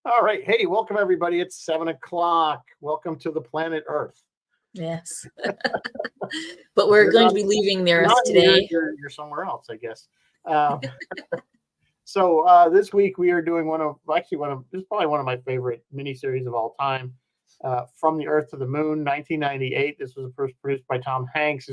All right. Hey, welcome everybody. It's 7 o'clock. Welcome to the planet Earth. Yes. But we're You're going not, to be leaving the you're Earth not here. today. You're somewhere else, I guess. Um, so this week we are doing this is probably one of my favorite miniseries of all time. From the Earth to the Moon, 1998. This was first produced by Tom Hanks.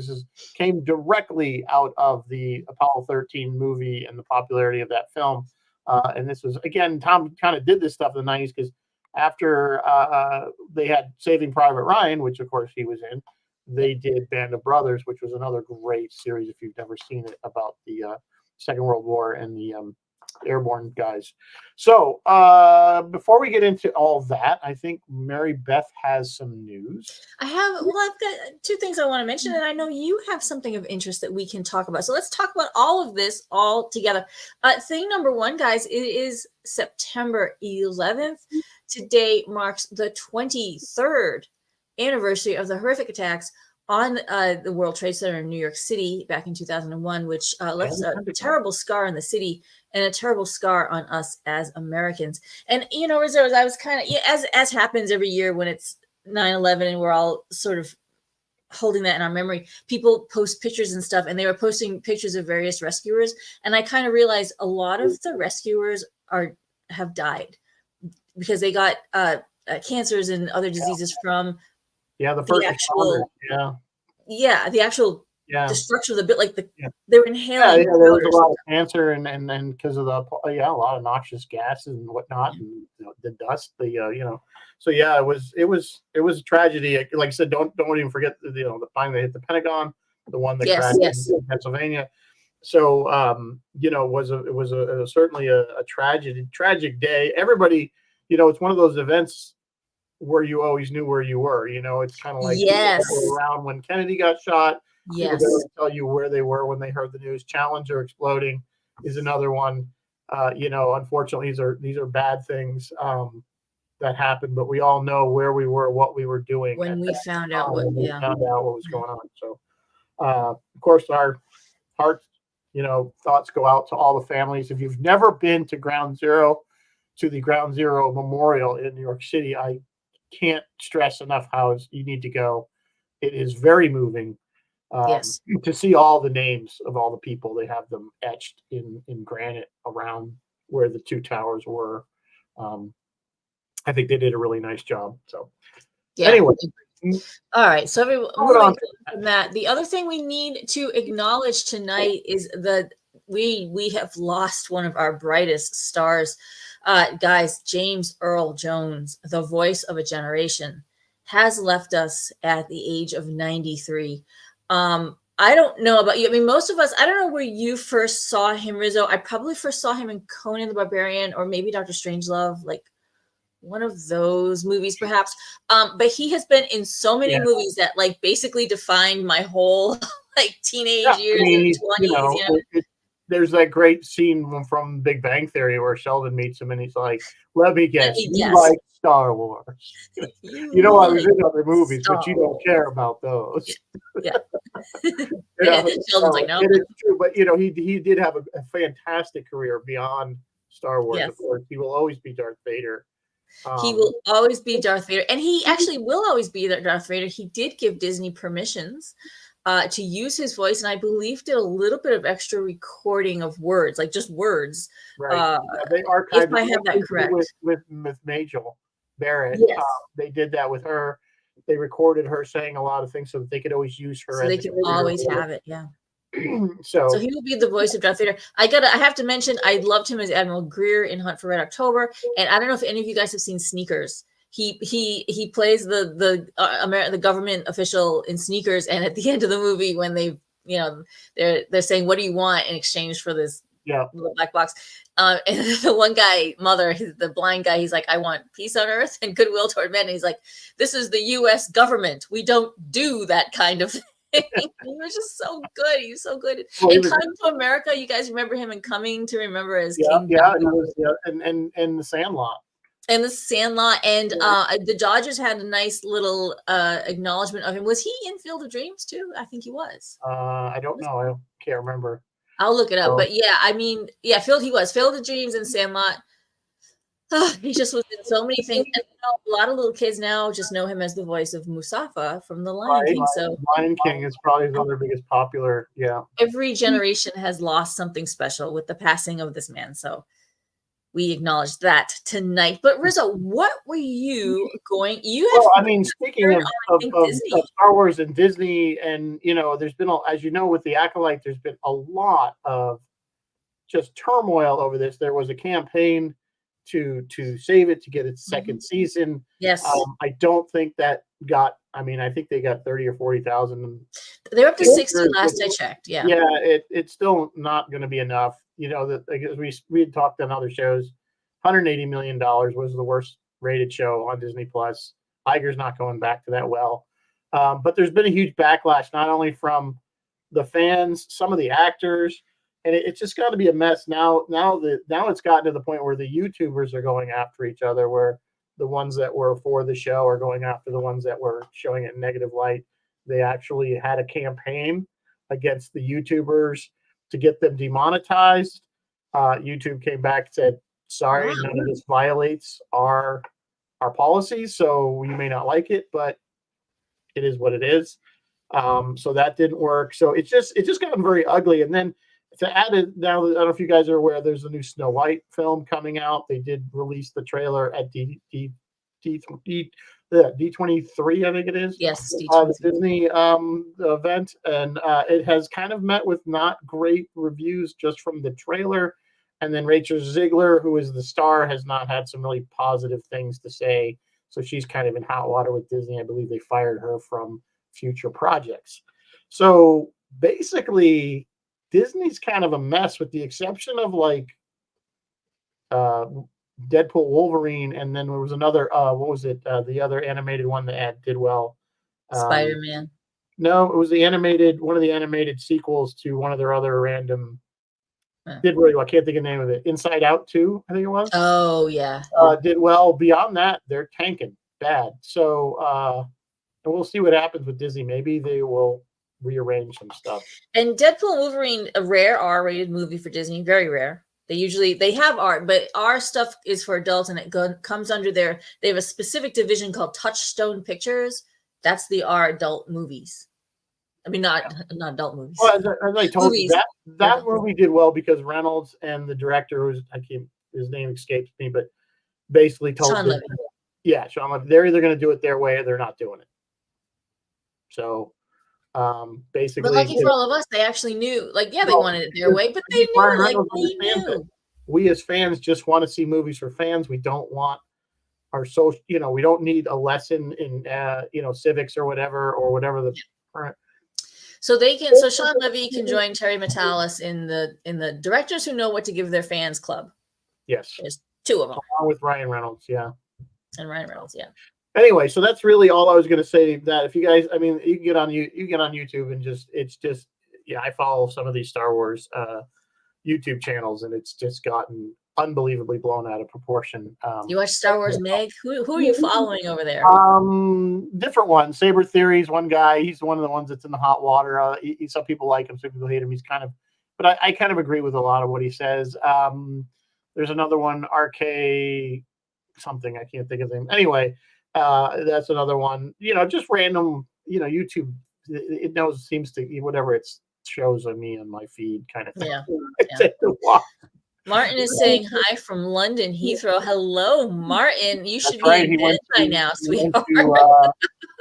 Came directly out of the Apollo 13 movie and the popularity of that film. And this was again, Tom kind of did this stuff in the 90s because after they had Saving Private Ryan, which of course he was in, they did Band of Brothers, which was another great series if you've never seen it about the Second World War and the airborne guys. So before we get into all that, I think Mary Beth has some news. I've got two things I want to mention, and I know you have something of interest that we can talk about. So let's talk about all of this all together. Thing number one, guys, it is September 11th. Today marks the 23rd anniversary of the horrific attacks on the World Trade Center in New York City back in 2001, which left a terrible scar in the city and a terrible scar on us as Americans. And, you know, Rizzo, I was kind of, as happens every year when it's 9/11 and we're all sort of holding that in our memory, people post pictures and stuff, and they were posting pictures of various rescuers. And I kind of realized a lot of the rescuers have died because they got cancers and other diseases from the first actual, responders, the actual destruction of the bit, like they were there inhaling. was a lot of cancer and then because of a lot of noxious gases and whatnot, and the dust, so it was a tragedy. Like I said, don't even forget the time they hit the Pentagon, the one that crashed in Pennsylvania. So it was certainly a tragic day. Everybody, it's one of those events where you always knew where you were. It's kind of like people around when Kennedy got shot. People don't tell you where they were when they heard the news. Challenger exploding is another one. Unfortunately, these are bad things that happened, but we all know where we were, what we were doing when we found out what was going on. So, of course, our hearts, thoughts go out to all the families. If you've never been to the Ground Zero Memorial in New York City, I can't stress enough how you need to go. It is very moving. To see all the names of all the people. They have them etched in granite around where the two towers were. I think they did a really nice job. So anyway. All right. So moving on from that, the other thing we need to acknowledge tonight is we have lost one of our brightest stars. Guys, James Earl Jones, the voice of a generation, has left us at the age of 93. I don't know about you. I mean, most of us, I don't know where you first saw him, Rizzo. I probably first saw him in Conan the Barbarian or maybe Dr. Strangelove, like one of those movies perhaps. But he has been in so many movies that like basically defined my whole like teenage years and 20s. There's that great scene from Big Bang Theory where Sheldon meets him and he's like, let me guess, you like Star Wars. I was in other movies, but you don't care about those. Sheldon's like, no. It's true, but he did have a fantastic career beyond Star Wars. Of course, he will always be Darth Vader. He will always be Darth Vader, and he actually will always be Darth Vader. He did give Disney permissions to use his voice, and I believe did a little bit of extra recording of words, like just words. Right. They archived if I have that correct. With Majel Barrett. They did that with her. They recorded her saying a lot of things so that they could always use her. So they could always have it, So he will be the voice of Darth Vader. I have to mention, I loved him as Admiral Greer in Hunt for Red October, and I don't know if any of you guys have seen Sneakers. He plays the government official in Sneakers, and at the end of the movie, when they're saying, "What do you want in exchange for this little black box?" And the one guy, the blind guy, he's like, "I want peace on earth and goodwill toward men." And he's like, "This is the U.S. government. We don't do that kind of thing." He was just so good. He was so good. And Coming to America, you guys remember him in Coming to Remember as King? And The Sandlot. And The Sandlot, and the Dodgers had a nice little acknowledgement of him. Was he in Field of Dreams too? I think he was. I don't know. I can't remember. I'll look it up. But he was Field of Dreams and Sandlot. He just was in so many things. And a lot of little kids now just know him as the voice of Mustafa from The Lion Right. King. So Lion King is probably his other biggest popular. Yeah. every generation has lost something special with the passing of this man. So we acknowledge that tonight. But Rizzo, what were you going? You had Well, I mean, speaking of Disney. Star Wars and Disney, and there's been, as you know, with the Acolyte, there's been a lot of just turmoil over this. There was a campaign to save it, to get its second season. Yes. I don't think that got. I mean, I think they got 30 or 40,000. They're up to 60 last I checked. Yeah. Yeah, it's still not going to be enough. That I guess we had talked on other shows. $180 million was the worst rated show on Disney Plus. Iger's not going back to that well. But there's been a huge backlash, not only from the fans, some of the actors, and it's just got to be a mess now. Now it's gotten to the point where the YouTubers are going after each other, where the ones that were for the show are going after the ones that were showing it in negative light. They actually had a campaign against the YouTubers to get them demonetized. YouTube came back and said, sorry, none of this violates our policies, so you may not like it, but it is what it is. So that didn't work. So it's just gotten very ugly. And then to add it, now, I don't know if you guys are aware, there's a new Snow White film coming out. They did release the trailer at D23, I think it is. Yes, the Disney event, and it has kind of met with not great reviews just from the trailer. And then Rachel Ziegler, who is the star, has not had some really positive things to say. So she's kind of in hot water with Disney. I believe they fired her from future projects. So basically, Disney's kind of a mess, with the exception of like Deadpool, Wolverine, and then there was another. What was it? The other animated one that did well. Spider-Man. No, it was one of the animated sequels to one of their other random. Did really well. I can't think of the name of it. Inside Out 2, I think it was. Oh yeah. Did well. Beyond that, they're tanking bad. So and we'll see what happens with Disney. Maybe they will rearrange some stuff. And Deadpool and Wolverine, a rare R-rated movie for Disney, very rare. They have art, but our stuff is for adults, and it comes under they have a specific division called Touchstone Pictures. That's the R adult movies. I mean, not adult movies. Well, as I told you, that movie did well because Reynolds and the director, his name escapes me, but basically told Sean Levy. Yeah, Sean Levy, they're either going to do it their way or they're not doing it. So basically, but lucky for all of us, they actually knew. Like, yeah, they wanted it their way, but they knew. Like, they knew. We as fans just want to see movies for fans. We don't want our social. We don't need a lesson in civics or whatever the current. So so Sean Levy can join Terry Matalas in the directors who know what to give their fans club. Yes. There's two of them. Along with Ryan Reynolds, yeah. And Ryan Reynolds, yeah. Anyway, so that's really all I was going to say. That if you guys, I mean, you can get on YouTube and I follow some of these Star Wars YouTube channels, and it's just gotten unbelievably blown out of proportion. You watch Star Wars Meg? Who are you following over there? Different ones. Saber Theory's one guy. He's one of the ones that's in the hot water. Some people like him, some people hate him. He's but I kind of agree with a lot of what he says. There's another one, RK something. I can't think of his name. Anyway, that's another one. Just random. YouTube. It seems to whatever it shows on me on my feed kind of thing. Yeah. Martin is saying hi from London Heathrow. Hello, Martin. You should be in bed by now, sweetheart.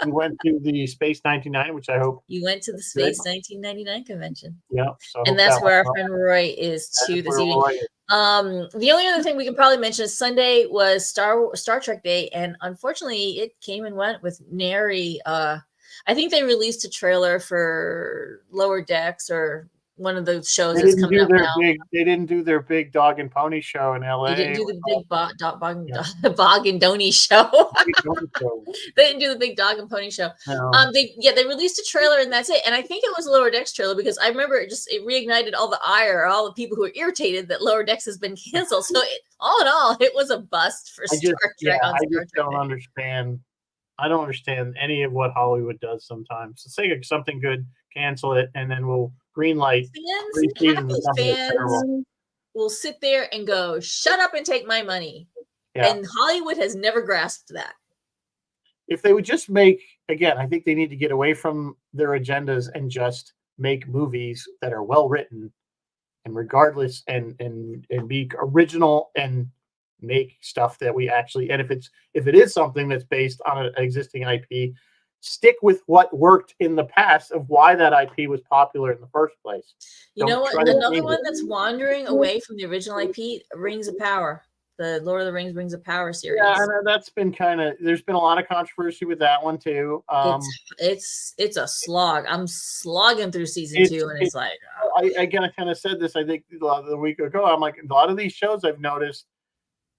He went to the Space 99, which I hope. You went to the Space 1999 convention. Yeah. So and that's where our friend Roy is too this evening. The only other thing we can probably mention is Sunday was Star Trek Day, and unfortunately, it came and went with nary. I think they released a trailer for Lower Decks or one of those shows that's coming up now. They didn't do their big Dog and Pony show in LA. They didn't do the big Bog and Donny show. They didn't do the big Dog and Pony show. No. They released a trailer and that's it. And I think it was a Lower Decks trailer because I remember it reignited all the ire, all the people who were irritated that Lower Decks has been canceled. So all in all, it was a bust for Star Trek. I just don't understand. I don't understand any of what Hollywood does sometimes. So say something good, cancel it, and then we'll green light. Fans will sit there and go, shut up and take my money. Yeah. And Hollywood has never grasped that. If they would just make, again, I think they need to get away from their agendas and just make movies that are well written and regardless and be original and make stuff that we actually, and if it is something that's based on an existing IP, stick with what worked in the past of why that IP was popular in the first place. You know what? Another one that's wandering away from the original IP, Rings of Power. The Lord of the Rings Rings of Power series. Yeah, that's been there's been a lot of controversy with that one too. It's a slog. I'm slogging through season 2, and it's like I kind of said this, I think the week ago. I'm like, a lot of these shows I've noticed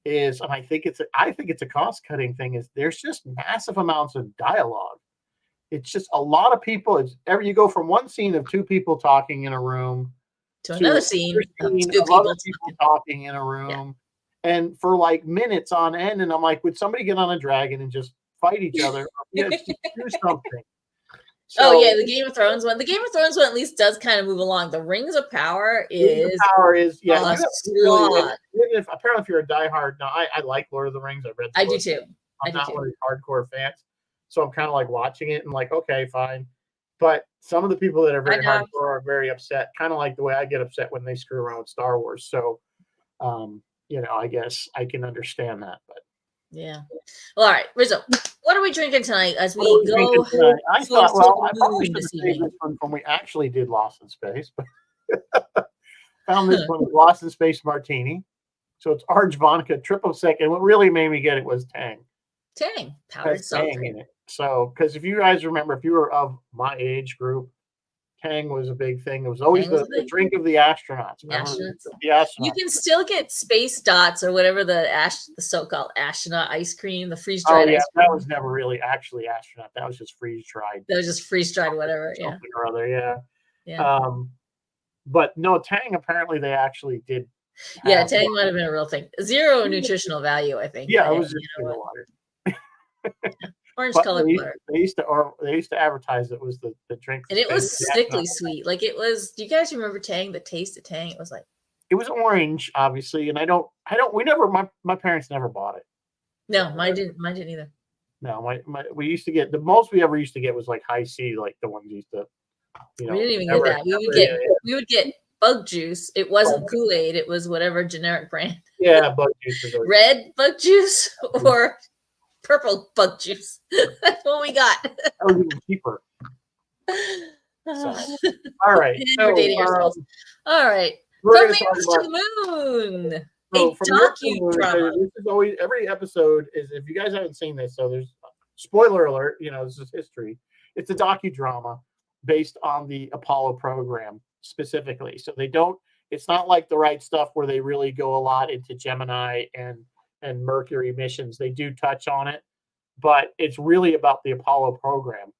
is, and I think it's a cost cutting thing, is there's just massive amounts of dialogue. It's just a lot of people. You go from one scene of 2 people talking in a room to another scene of 2 people talking in a room. Yeah. And for like minutes on end, and I'm like, would somebody get on a dragon and just fight each other? Do something. So, the Game of Thrones one. The Game of Thrones one at least does kind of move along. The Rings of Power is yeah. Really, apparently, if you're a diehard, now I like Lord of the Rings. I've read. I do too. I'm not one of these hardcore fans, so I'm kind of like watching it and like, okay, fine. But some of the people that are very hardcore are very upset, kind of like the way I get upset when they screw around with Star Wars. So, I guess I can understand that, but yeah. Well, all right, Rizzo, what are we drinking tonight as we go? I thought, I probably should have saved this one when we actually did Lost in Space, but found this one, Lost in Space Martini. So it's orange vodka, triple sec, and what really made me get it was Tang. Tang, powdered salt in it. So, because if you guys remember, if you were of my age group, Tang was a big thing. It was always the drink of the astronauts. The astronauts. You can still get space dots or whatever the so-called astronaut ice cream, the freeze-dried ice cream. That was never really actually astronaut. That was just freeze-dried. That was just freeze-dried whatever, something or other, yeah. But no, Tang, apparently they actually did. Yeah, Tang might have been a real thing. Zero nutritional value, I think. Yeah, it was just water. Orange colored water. They used to advertise it was the drink, and it was sickly sweet. Like it was. Do you guys remember Tang? The taste of Tang. It was like. It was orange, obviously, and my parents never bought it. No, mine didn't either. No, we used to get the most we ever used to get was like High C, like the ones used to. We didn't even get that. We would get bug juice. It wasn't Kool-Aid. It was whatever generic brand. Yeah, bug juice. Red bug juice or purple bug juice. That's what we got. That was even cheaper. So, all right. We're dating ourselves. All right. From the Earth to the Moon. So a docudrama. This is always, every episode is, if you guys haven't seen this, so there's spoiler alert, this is history. It's a docudrama based on the Apollo program specifically. So it's not like The Right Stuff where they really go a lot into Gemini and Mercury missions. They do touch on it, but it's really about the Apollo program.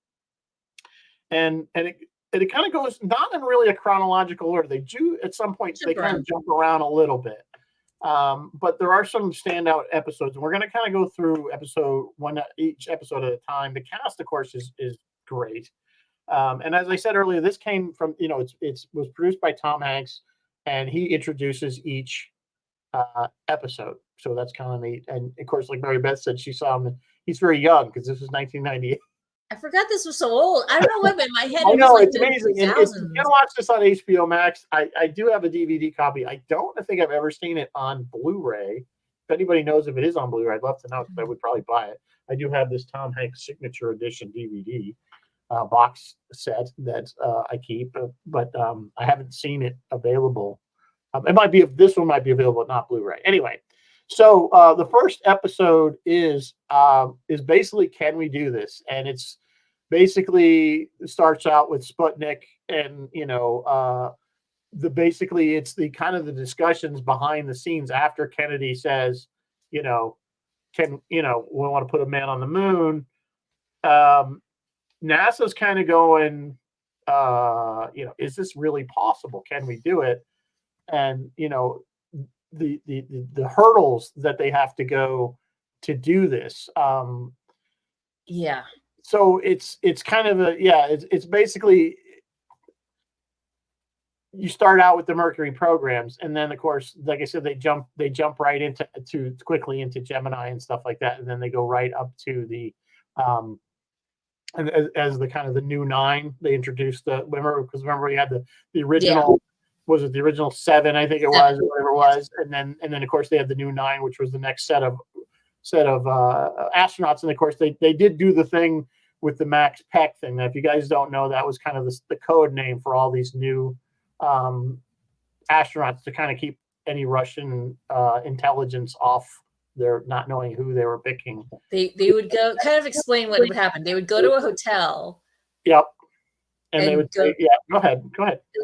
And it kind of goes not in really a chronological order. They do at some point they kind of jump around a little bit. But there are some standout episodes, and we're going to kind of go through each episode at a time. The cast, of course, is great. And as I said earlier, this came from, it was produced by Tom Hanks, and he introduces each episode. So that's kind of neat. And of course, like Mary Beth said, she saw him. He's very young because this was 1998. I forgot this was so old. I don't know what in my head. I know, it's amazing. And if you can watch this on HBO Max, I do have a DVD copy. I think I've ever seen it on Blu-ray. If anybody knows if it is on Blu-ray, I'd love to know because I would probably buy it. I do have this Tom Hanks signature edition DVD box set that I keep, but I haven't seen it available. This one might be available, but not Blu-ray. Anyway, so the first episode is basically, can we do this? And it's basically starts out with Sputnik, and it's the kind of the discussions behind the scenes after Kennedy says, we want to put a man on the moon. NASA's kind of going, is this really possible? Can we do it? And the hurdles that they have to go to do this. Yeah. So it's kind of it's basically, you start out with the Mercury programs, and then of course, like I said, they jump right into quickly into Gemini and stuff like that, and then they go right up to the and as the kind of the new 9. They introduced remember we had the original. Was it the original 7? I think it was, or whatever it was, and then of course they had the new 9, which was the next set of astronauts. And of course they did do the thing with the Max Peck thing. That if you guys don't know, that was kind of the code name for all these new astronauts to kind of keep any Russian intelligence off. They're not knowing who they were picking. They would go kind of explain what would happen. They would go to a hotel. Yep. And they would say, yeah, go ahead.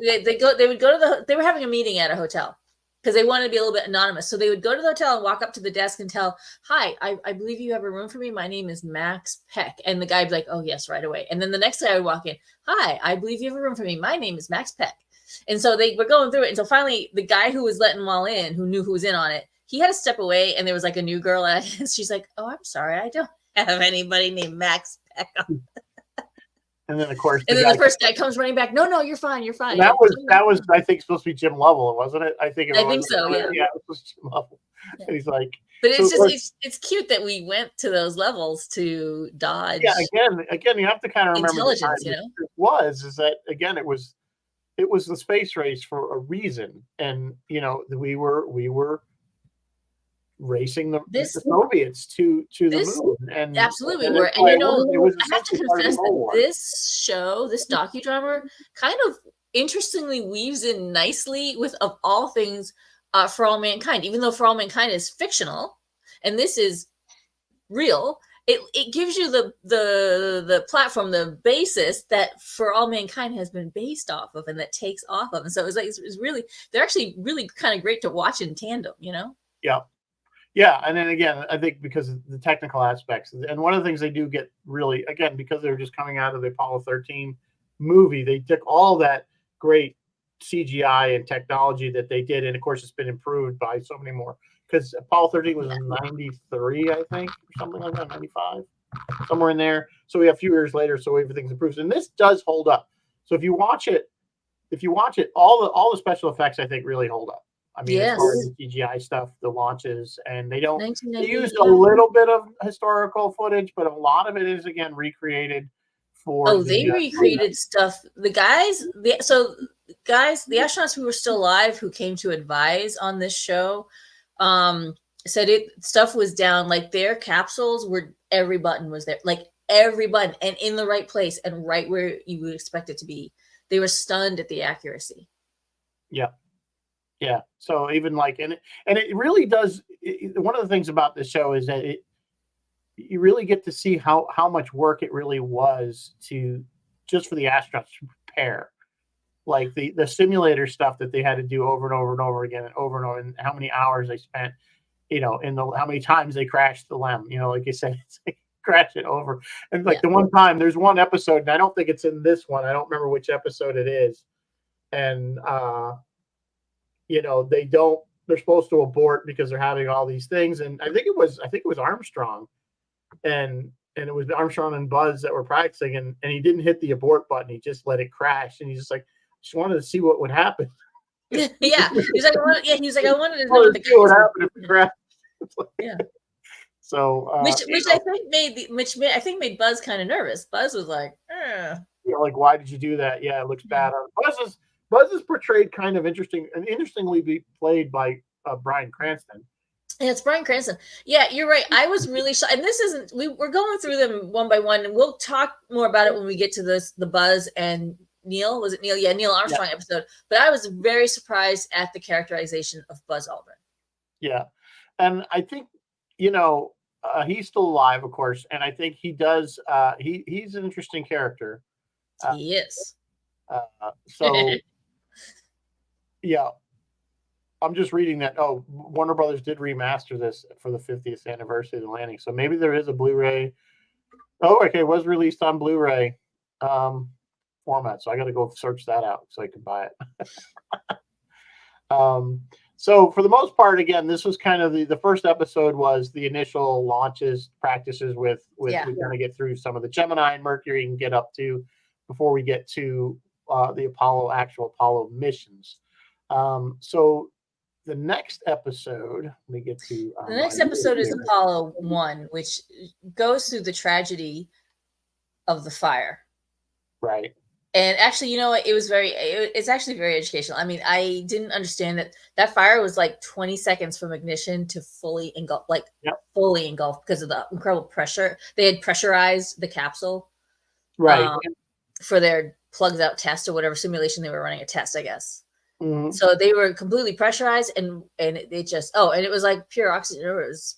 They would go to they were having a meeting at a hotel because they wanted to be a little bit anonymous. So they would go to the hotel and walk up to the desk and tell, hi, I believe you have a room for me. My name is Max Peck. And the guy would be like, oh yes, right away. And then the next guy would walk in, hi, I believe you have a room for me. My name is Max Peck. And so they were going through it. And so finally the guy who was letting them all in, who knew who was in on it, he had to step away, and there was like a new girl at it. She's like, oh, I'm sorry, I don't have anybody named Max Peck. And then of course, the first guy comes running back. No, you're fine. You're fine. That was I think supposed to be Jim Lovell, wasn't it? I think so. Yeah. Yeah, it was Jim Lovell. Yeah. And he's like, but it's just it's cute that we went to those levels to dodge. Yeah. Again, you have to kind of remember intelligence. You know, is that again, it was the space race for a reason, and we were racing the Soviets to the moon, and absolutely we were. And I have to confess that this docudrama kind of interestingly weaves in nicely with, of all things, For All Mankind. Even though For All Mankind is fictional and this is real, it gives you the platform, the basis that For All Mankind has been based off of and that takes off of. And so it's really, they're actually really kind of great to watch in tandem, Yeah, and then again, I think because of the technical aspects, and one of the things they do get really, again, because they were just coming out of the Apollo 13 movie, they took all that great CGI and technology that they did, and of course, it's been improved by so many more. Because Apollo 13 was in '93, I think, or something like that, '95, somewhere in there. So we have a few years later, so everything's improved, and this does hold up. So if you watch it, all the special effects, I think, really hold up. I mean, as far as the CGI stuff, the launches, and they use a little bit of historical footage, but a lot of it is again recreated for. Oh, they recreated stuff. The astronauts who were still alive who came to advise on this show, said stuff was down. Like their capsules were, every button was there, like every button, and in the right place and right where you would expect it to be. They were stunned at the accuracy. Yeah. Yeah. So even and it really does. One of the things about this show is that you really get to see how much work it really was just for the astronauts to prepare, like the simulator stuff that they had to do over and over and over again and over, and how many hours they spent, how many times they crashed the LEM, like you said, it's like crash it over. And the one time, there's one episode, and I don't think it's in this one. I don't remember which episode it is. And, they're supposed to abort because they're having all these things. And I think it was Armstrong, and it was Armstrong and Buzz that were practicing, and he didn't hit the abort button. He just let it crash. And he's just like, just wanted to see what would happen. Yeah. He's like, I wanted to know what happened if it crashed. Yeah. So, which I think made Buzz kind of nervous. Buzz was like, why did you do that? Yeah, it looks bad. Buzz is portrayed kind of interestingly be played by Bryan Cranston. Yeah, it's Bryan Cranston. Yeah, you're right. I was really shocked. And this isn't, we're going through them one by one, and we'll talk more about it when we get to the Buzz and Neil. Was it Neil? Yeah, Neil Armstrong episode. But I was very surprised at the characterization of Buzz Aldrin. Yeah. And I think, he's still alive, of course. And I think he does, he's an interesting character. He is. So, yeah. I'm just reading that. Oh, Warner Brothers did remaster this for the 50th anniversary of the landing. So maybe there is a Blu-ray. Oh, okay. It was released on Blu-ray format. So I got to go search that out so I can buy it. So for the most part, again, this was kind of the first episode was the initial launches, practices with we're going to get through some of the Gemini and Mercury and get up to before we get to actual Apollo missions. So the next episode, let me get to the next episode is Apollo 1, which goes through the tragedy of the fire. Right. And actually, you know what? It's actually very educational. I mean, I didn't understand that fire was like 20 seconds from ignition to fully engulf, fully engulfed because of the incredible pressure. They had pressurized the capsule. Right. For their plugs out test or whatever simulation they were running a test, I guess. Mm-hmm. So they were completely pressurized and it just, and it was like pure oxygen. It was,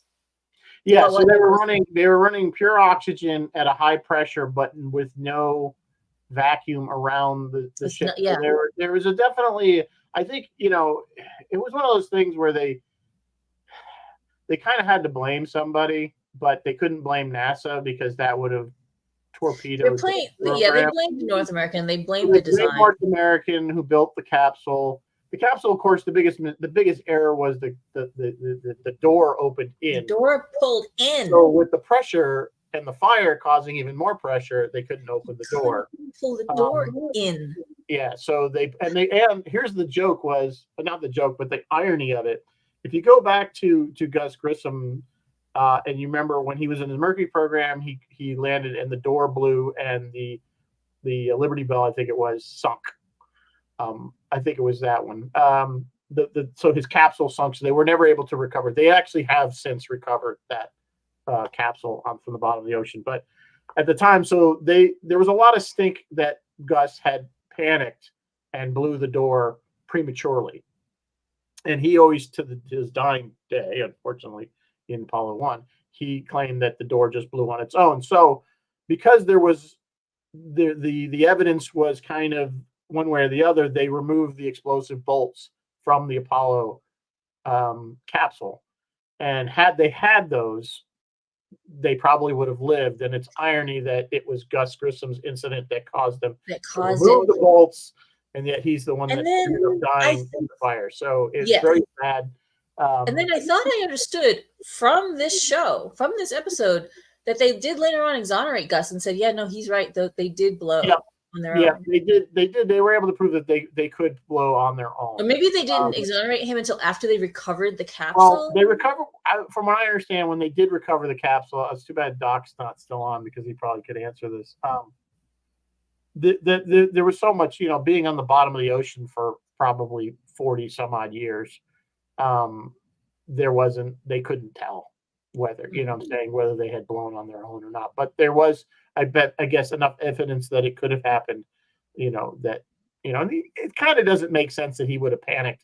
so they were running pure oxygen at a high pressure, but with no vacuum around the ship. Yeah. So there was definitely, I think, it was one of those things where they kind of had to blame somebody, but they couldn't blame NASA because that would have torpedoed. They blamed North American. They blamed the design. North American who built the capsule. The capsule, of course, the biggest error was the door opened in. The door pulled in. So with the pressure and the fire causing even more pressure, they couldn't open the door. Pull the door in. Yeah. So and here's the joke was, but not the joke, but the irony of it. If you go back to Gus Grissom, and you remember when he was in his Mercury program, he landed and the door blew and the Liberty Bell, I think it was, sunk. I think it was that one. So his capsule sunk, so they were never able to recover. They actually have since recovered that capsule from the bottom of the ocean, but at the time, so there was a lot of stink that Gus had panicked and blew the door prematurely, and he always, to his dying day, unfortunately, in Apollo 1, he claimed that the door just blew on its own. So because there was the evidence was kind of one way or the other, they removed the explosive bolts from the Apollo capsule, and had they had those, they probably would have lived. And it's irony that it was Gus Grissom's incident that caused them to remove the bolts, and yet he's the one that ended up dying in the fire. So it's very sad. And then I thought I understood from this episode, that they did later on exonerate Gus and said, yeah, no, he's right. They did blow on their own. They did. They were able to prove that they could blow on their own. Or maybe they didn't exonerate him until after they recovered the capsule. Well, they recovered, from what I understand, when they did recover the capsule. It's too bad Doc's not still on because he probably could answer this. There was so much, being on the bottom of the ocean for probably 40 some odd years. They couldn't tell whether, I'm saying, whether they had blown on their own or not. But there was, I guess, enough evidence that it could have happened, that, it kind of doesn't make sense that he would have panicked.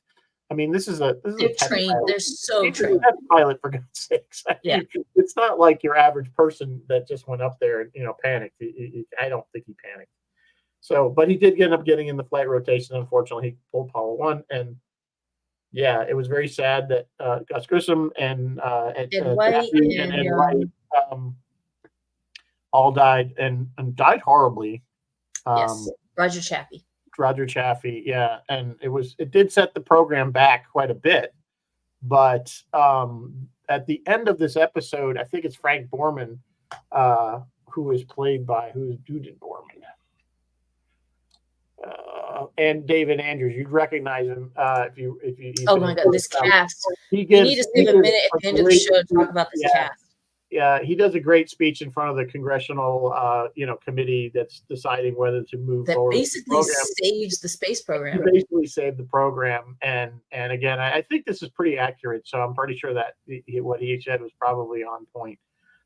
I mean, they're trained. Pilot. They're so trained. Pilot, for God's sakes. It's not like your average person that just went up there and, panicked. I don't think he panicked. So, but he did end up getting in the flight rotation. Unfortunately, he pulled Apollo 1, and yeah, it was very sad that Gus Grissom and Ed White all died and died horribly. Yes, Roger Chaffee. Yeah, and it did set the program back quite a bit, but at the end of this episode, I think it's Frank Borman, who is played by who did Borman. And David Andrews, you'd recognize him if you. Oh my God, this cast! You need to save a minute at the end of the show to talk about this cast. Yeah, he does a great speech in front of the congressional, committee that's deciding whether to move forward. That basically saves the space program. He basically saved the program, and again, I think this is pretty accurate. So I'm pretty sure that what he said was probably on point.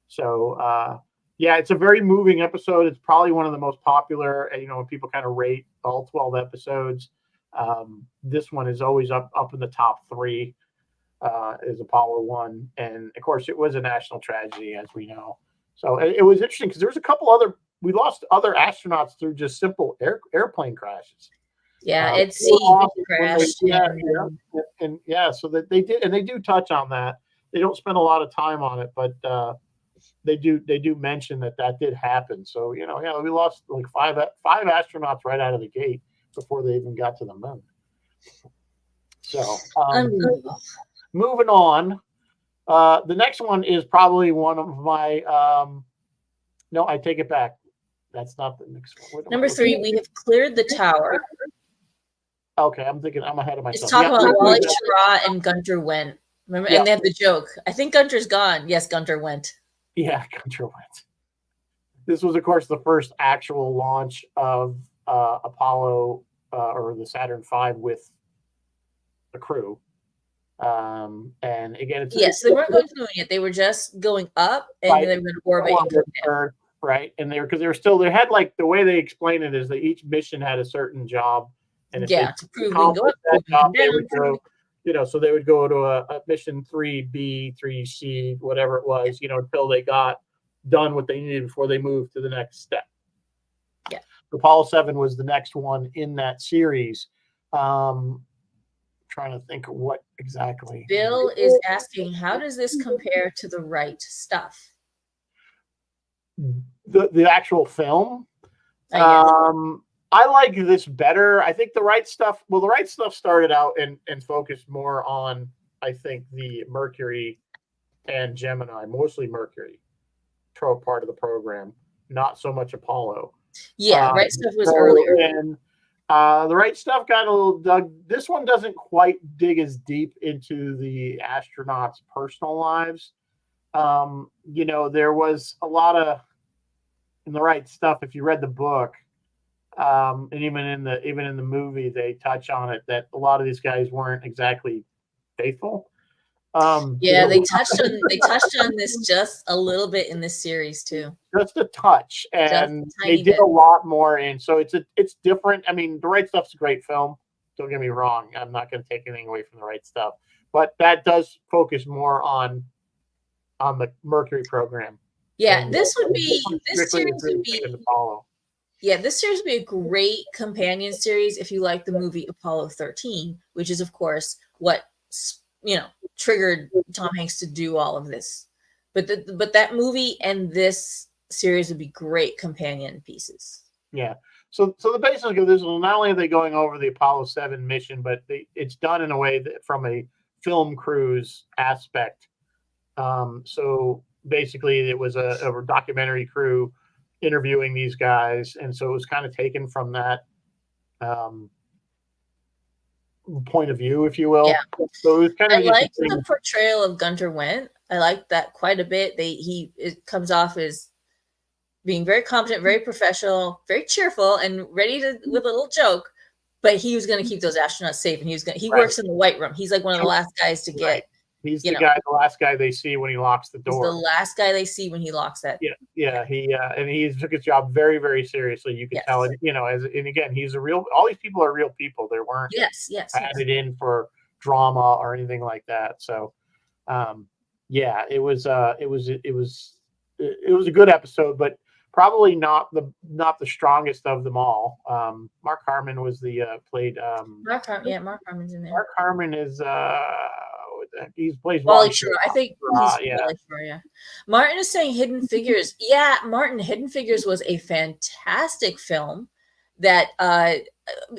So. Yeah, it's a very moving episode. It's probably one of the most popular, when people kind of rate all 12 episodes. This one is always up in the top 3, is Apollo 1. And, of course, it was a national tragedy, as we know. So it was interesting because there was a couple we lost other astronauts through just simple airplane crashes. Yeah, at sea crashed. So that they did, and they do touch on that. They don't spend a lot of time on it, but they do mention that did happen. So, we lost like five astronauts right out of the gate before they even got to the moon. So, moving on, the next one is probably one of my, no, I take it back. That's not the next one. Number 3, we have cleared the tower. Okay, I'm thinking I'm ahead of myself. It's talking about Wally Schirra and Gunter Wendt. Remember, and they have the joke. I think Gunter's gone. Yes, Gunter went. Yeah, Gunter went. This was, of course, the first actual launch of Apollo or the Saturn V with the crew. And again, yes, they weren't going to the moon yet. They were just going up, and right, they were going to orbit and come down. Earth, right? And they were still, they had like the way they explain it is that each mission had a certain job, and if to prove we can go up, that job, they would go, so they would go to a mission 3B, 3C, whatever it was, until they got done what they needed before they moved to the next step. Yeah. Apollo 7 was the next one in that series. Trying to think of what exactly. Bill is asking, how does this compare to The Right Stuff? The actual film? I like this better. I think The Right Stuff started out and focused more on, I think, the Mercury and Gemini, mostly Mercury part of the program, not so much Apollo. Yeah, Right Stuff was earlier. And The Right Stuff got a little dug. This one doesn't quite dig as deep into the astronauts' personal lives. There was a lot of, in The Right Stuff, if you read the book, and even in the movie, they touch on it that a lot of these guys weren't exactly faithful. They touched on this just a little bit in this series too. Just a touch, and they did a lot more. And so it's different. I mean, The Right Stuff's a great film. Don't get me wrong. I'm not going to take anything away from The Right Stuff, but that does focus more on the Mercury program. Yeah, this series would be Apollo. Yeah, this series would be a great companion series if you like the movie Apollo 13, which is, of course, what triggered Tom Hanks to do all of this. But that movie and this series would be great companion pieces. Yeah. So the basis of this is not only are they going over the Apollo 7 mission, but it's done in a way that from a film cruise aspect. So basically, it was a documentary crew interviewing these guys, and so it was kind of taken from that point of view, if you will. Yeah. So it was kind of. I like the portrayal of Gunter Wendt. I like that quite a bit. It comes off as being very competent, very professional, very cheerful, and ready to with a little joke. But he was going to keep those astronauts safe, and he works in the White Room. He's like one of the last guys to get. Right. He's the last guy they see when he locks the door. He's the last guy they see when he locks that. Yeah. He took his job very, very seriously. You can tell it, and again, he's all these people are real people. They weren't added in for drama or anything like that. So, it was a good episode, but probably not the strongest of them all. Mark Harmon was played. Mark Harmon's in there. Mark Harmon is he plays Wally Schirra. I think he's Wally Schirra, yeah. Martin is saying Hidden Figures. Yeah, Martin, Hidden Figures was a fantastic film that and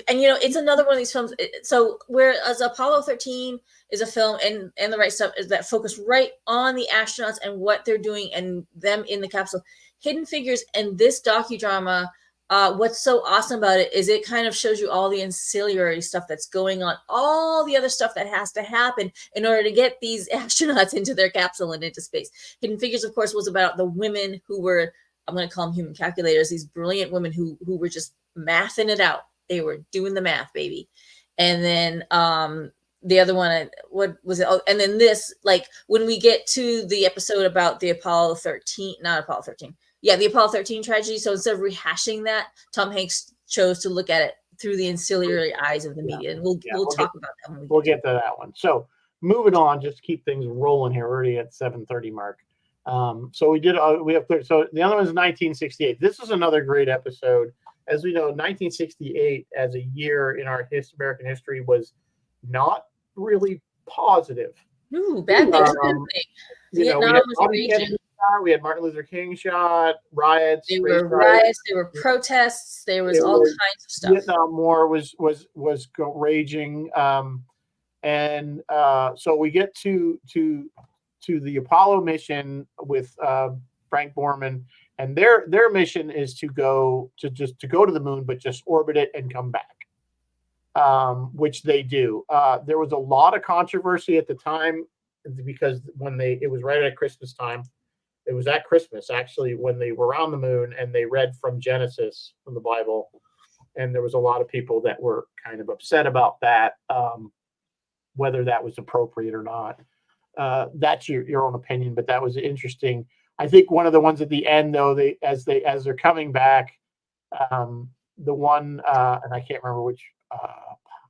it's another one of these films. So whereas Apollo 13 is a film and The Right Stuff is that focus right on the astronauts and what they're doing and them in the capsule. Hidden Figures and this docudrama, what's so awesome about it is it kind of shows you all the ancillary stuff that's going on, all the other stuff that has to happen in order to get these astronauts into their capsule and into space. Hidden Figures, of course, was about the women who were, I'm going to call them human calculators, these brilliant women who were just mathing it out. They were doing the math, baby. And then the other one, what was it? Oh, and then this, like when we get to the episode about the Apollo 13, not Apollo 13. Yeah, the Apollo 13 tragedy. So instead of rehashing that, Tom Hanks chose to look at it through the ancillary eyes of the media. And we'll talk about that when we'll get to that one. So moving on, just to keep things rolling here. We're already at 7:30 mark. So we have so the other one is 1968. This is another great episode. As we know, 1968 as a year in our American history was not really positive. Ooh, bad things. Vietnam was raging. We had Martin Luther King shot, riots. There were riots. There were protests. There was all kinds of stuff. Vietnam War was raging, and so we get to the Apollo mission with Frank Borman and their mission is to go to the moon, but just orbit it and come back, which they do. There was a lot of controversy at the time because it was right at Christmas time. It was at Christmas actually when they were on the moon and they read from Genesis from the Bible, and there was a lot of people that were kind of upset about that, whether that was appropriate or not. That's your own opinion, but that was interesting. I think one of the ones at the end, though, as they're coming back, the one and I can't remember which.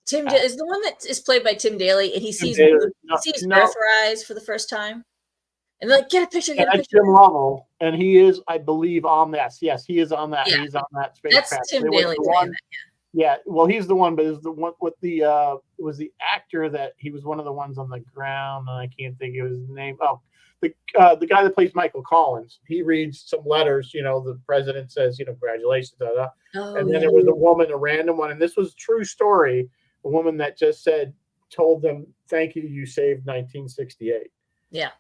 Tim is the one that is played by Tim Daly, and he sees Earthrise for the first time, and they're like, get a picture. That's Jim Lovell, and he is, I believe, on that. Yes, he is on that. Yeah. He's on that spacecraft. That's Tim Daly. Yeah, well, he's the one, but it's the one with it was the actor that he was one of the ones on the ground, and I can't think of his name. Oh, the guy that plays Michael Collins. He reads some letters. The president says, congratulations, and then there was a woman, a random one, and this was a true story. A woman that just told them, "Thank you, you saved 1968." Yeah.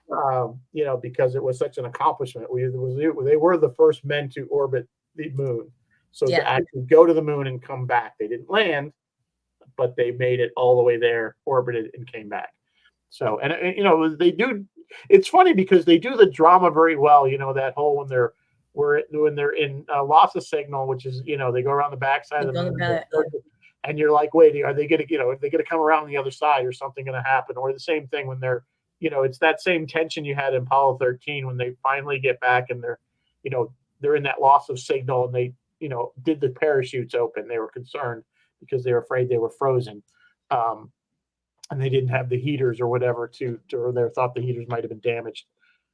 Because it was such an accomplishment. They were the first men to orbit the moon. So to actually go to the moon and come back, they didn't land, but they made it all the way there, orbited, and came back. So, and they do. It's funny because they do the drama very well. That whole when they're in loss of signal, which is they go around the backside of the moon, and you're like, wait, are they going to come around the other side, or something going to happen? Or the same thing when they're, it's that same tension you had in Apollo 13 when they finally get back and they're in that loss of signal and they did the parachutes open. They were concerned because they were afraid they were frozen. And they didn't have the heaters or whatever or they thought the heaters might have been damaged.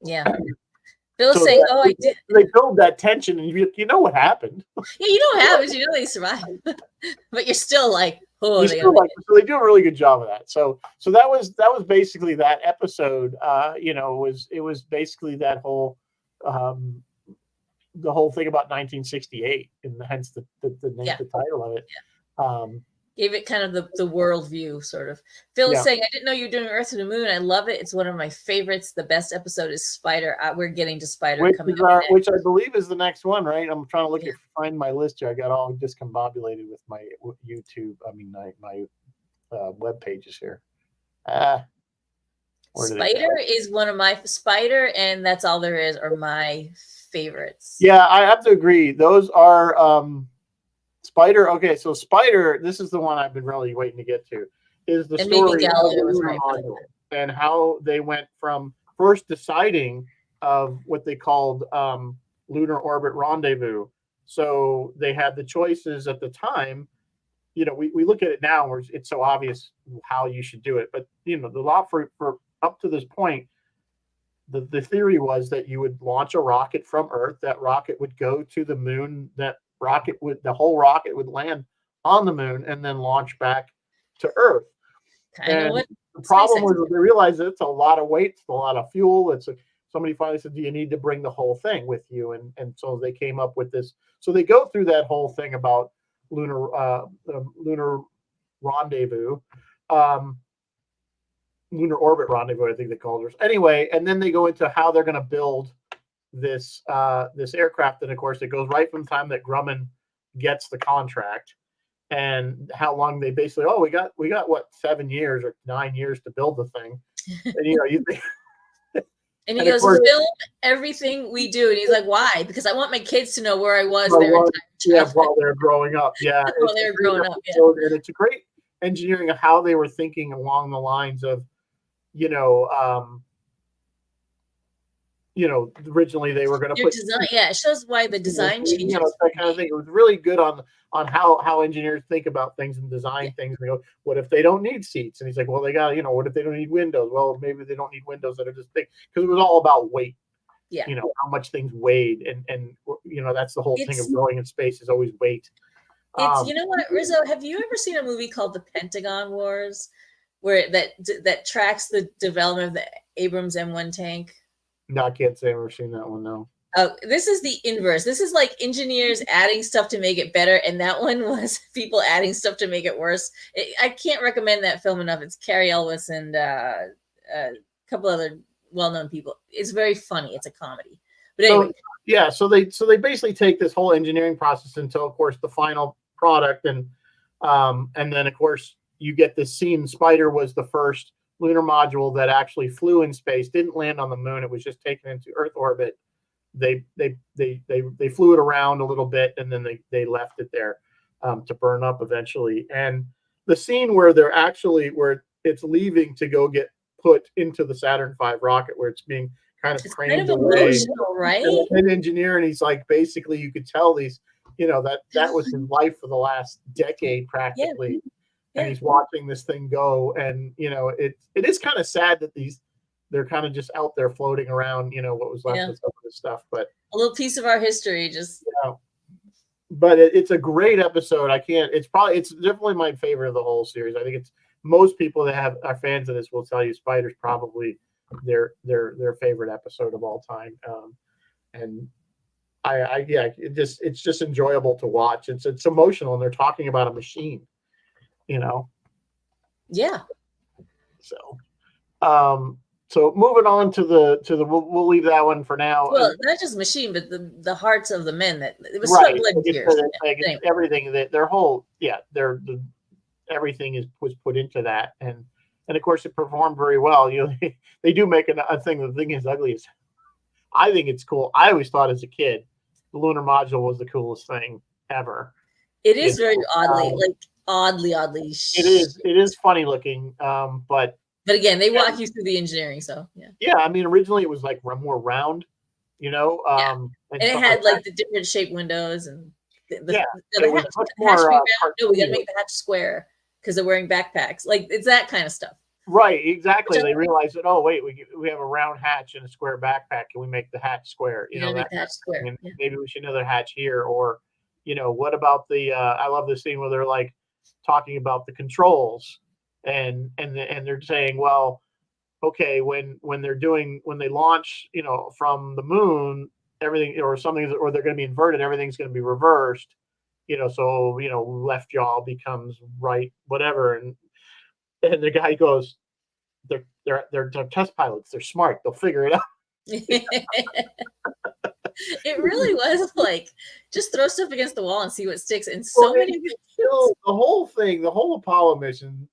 Yeah. Bill's saying, I did. They build that tension and you know what happened. Yeah, you know what happens. You know they survived. But you're still like, so they do a really good job of that. So that was basically that episode. It was basically that whole the whole thing about 1968, and hence the name, the title of it. Yeah. Gave it kind of the world view, sort of. Phil is saying, I didn't know you were doing Earth to the Moon. I love it. It's one of my favorites. The best episode is Spider. We're getting to Spider coming up. Which I believe is the next one, right? I'm trying to find my list here. I got all discombobulated with my YouTube. I mean, my web pages here. Spider is one of my Spider, and That's All There Is are my favorites. Yeah, I have to agree. Those are Spider. Okay, so Spider, this is the one I've been really waiting to get to, is the story of and how they went from first deciding of what they called lunar orbit rendezvous. So they had the choices at the time. We look at it now where it's so obvious how you should do it, but the law for up to this point, the theory was that you would launch a rocket from Earth. That rocket would go to the moon. The whole rocket would land on the moon and then launch back to Earth. The problem was they realized that it's a lot of weight, it's a lot of fuel. Somebody finally said, do you need to bring the whole thing with you? And so they came up with this. So they go through that whole thing about lunar rendezvous, lunar orbit rendezvous, I think they called it. Anyway, and then they go into how they're going to build this aircraft. And of course, it goes right from the time that Grumman gets the contract and how long they basically, we got what, 7 years or 9 years to build the thing. And you think, and he goes, film everything we do. And he's like, why? Because I want my kids to know where I was while they're growing up. Yeah. While they're growing up. Yeah. And it's a great engineering of how they were thinking along the lines of, originally they were going to put design. Yeah, it shows why the design changes. That kind of thing. It was really good on how engineers think about things and design things. And they go, what if they don't need seats? And he's like, well, they got, what if they don't need windows? Well, maybe they don't need windows that are just big, because it was all about weight. Yeah. How much things weighed, and that's the whole thing of going in space is always weight. It's what, Rizzo, have you ever seen a movie called The Pentagon Wars, where that tracks the development of the Abrams M1 tank? No, I can't say I've ever seen that one. No. This is the inverse. This is like engineers adding stuff to make it better, and that one was people adding stuff to make it worse. I can't recommend that film enough. It's Cary Elwes and a couple other well-known people. It's very funny. It's a comedy. But anyway, yeah, so they basically take this whole engineering process until, of course, the final product, and then of course you get this scene. Spider was the first lunar module that actually flew in space, didn't land on the moon. It was just taken into Earth orbit. They flew it around a little bit, and then they left it there to burn up eventually. And the scene where where it's leaving to go get put into the Saturn V rocket, where it's being kind of it's craned kind of away. emotional, right? An engineer, and he's like, basically, you could tell these, that was his life for the last decade practically. Yeah. And he's watching this thing go, and it is kind of sad that they're kind of just out there floating around, what was left of some of this stuff. But a little piece of our history, just but it's a great episode. It's definitely my favorite of the whole series. I think it's most people that are fans of this will tell you Spider's probably their favorite episode of all time. And it's just enjoyable to watch. It's emotional, and they're talking about a machine, Yeah. So moving on to the we'll leave that one for now. Well, not just machine, but the hearts of the men that it was right. sweat, blood, and tears. Anyway. Everything that their whole everything was put into that, and of course it performed very well. They do make a thing. The thing is ugly is, I think it's cool. I always thought as a kid the lunar module was the coolest thing ever. It is very oddly. It is funny looking, but again, they walk you through the engineering, so yeah. Yeah, I mean, originally it was like more round, and it had like the different shaped windows, and the hatch we gotta make the hatch square because they're wearing backpacks. Like, it's that kind of stuff. Right, exactly. They realized that, oh wait, we have a round hatch and a square backpack. Can we make the hatch square? Make the hatch square. And maybe we should another hatch here, or what about the? I love the scene where they're like talking about the controls, and they're saying, well, okay, when they launch, from the moon, everything or something, or they're going to be inverted, everything's going to be reversed, so left jaw becomes right, whatever, and the guy goes, they're test pilots, they're smart, they'll figure it out. It really was like, just throw stuff against the wall and see what sticks. And the whole Apollo mission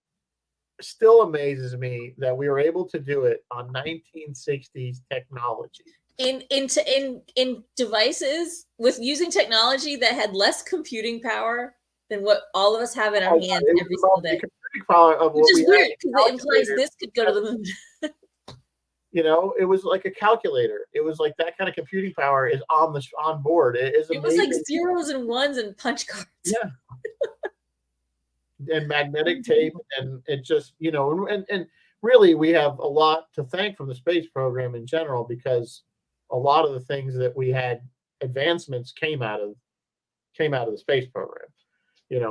still amazes me that we were able to do it on 1960s technology. In devices with using technology that had less computing power than what all of us have in our hands every single day. Which is weird because it implies this could go to the moon. It was like a calculator. It was like that kind of computing power is on board. It was like zeros and ones and punch cards. Yeah. And magnetic tape, and it just, and really we have a lot to thank from the space program in general, because a lot of the things that we had advancements came out of the space program.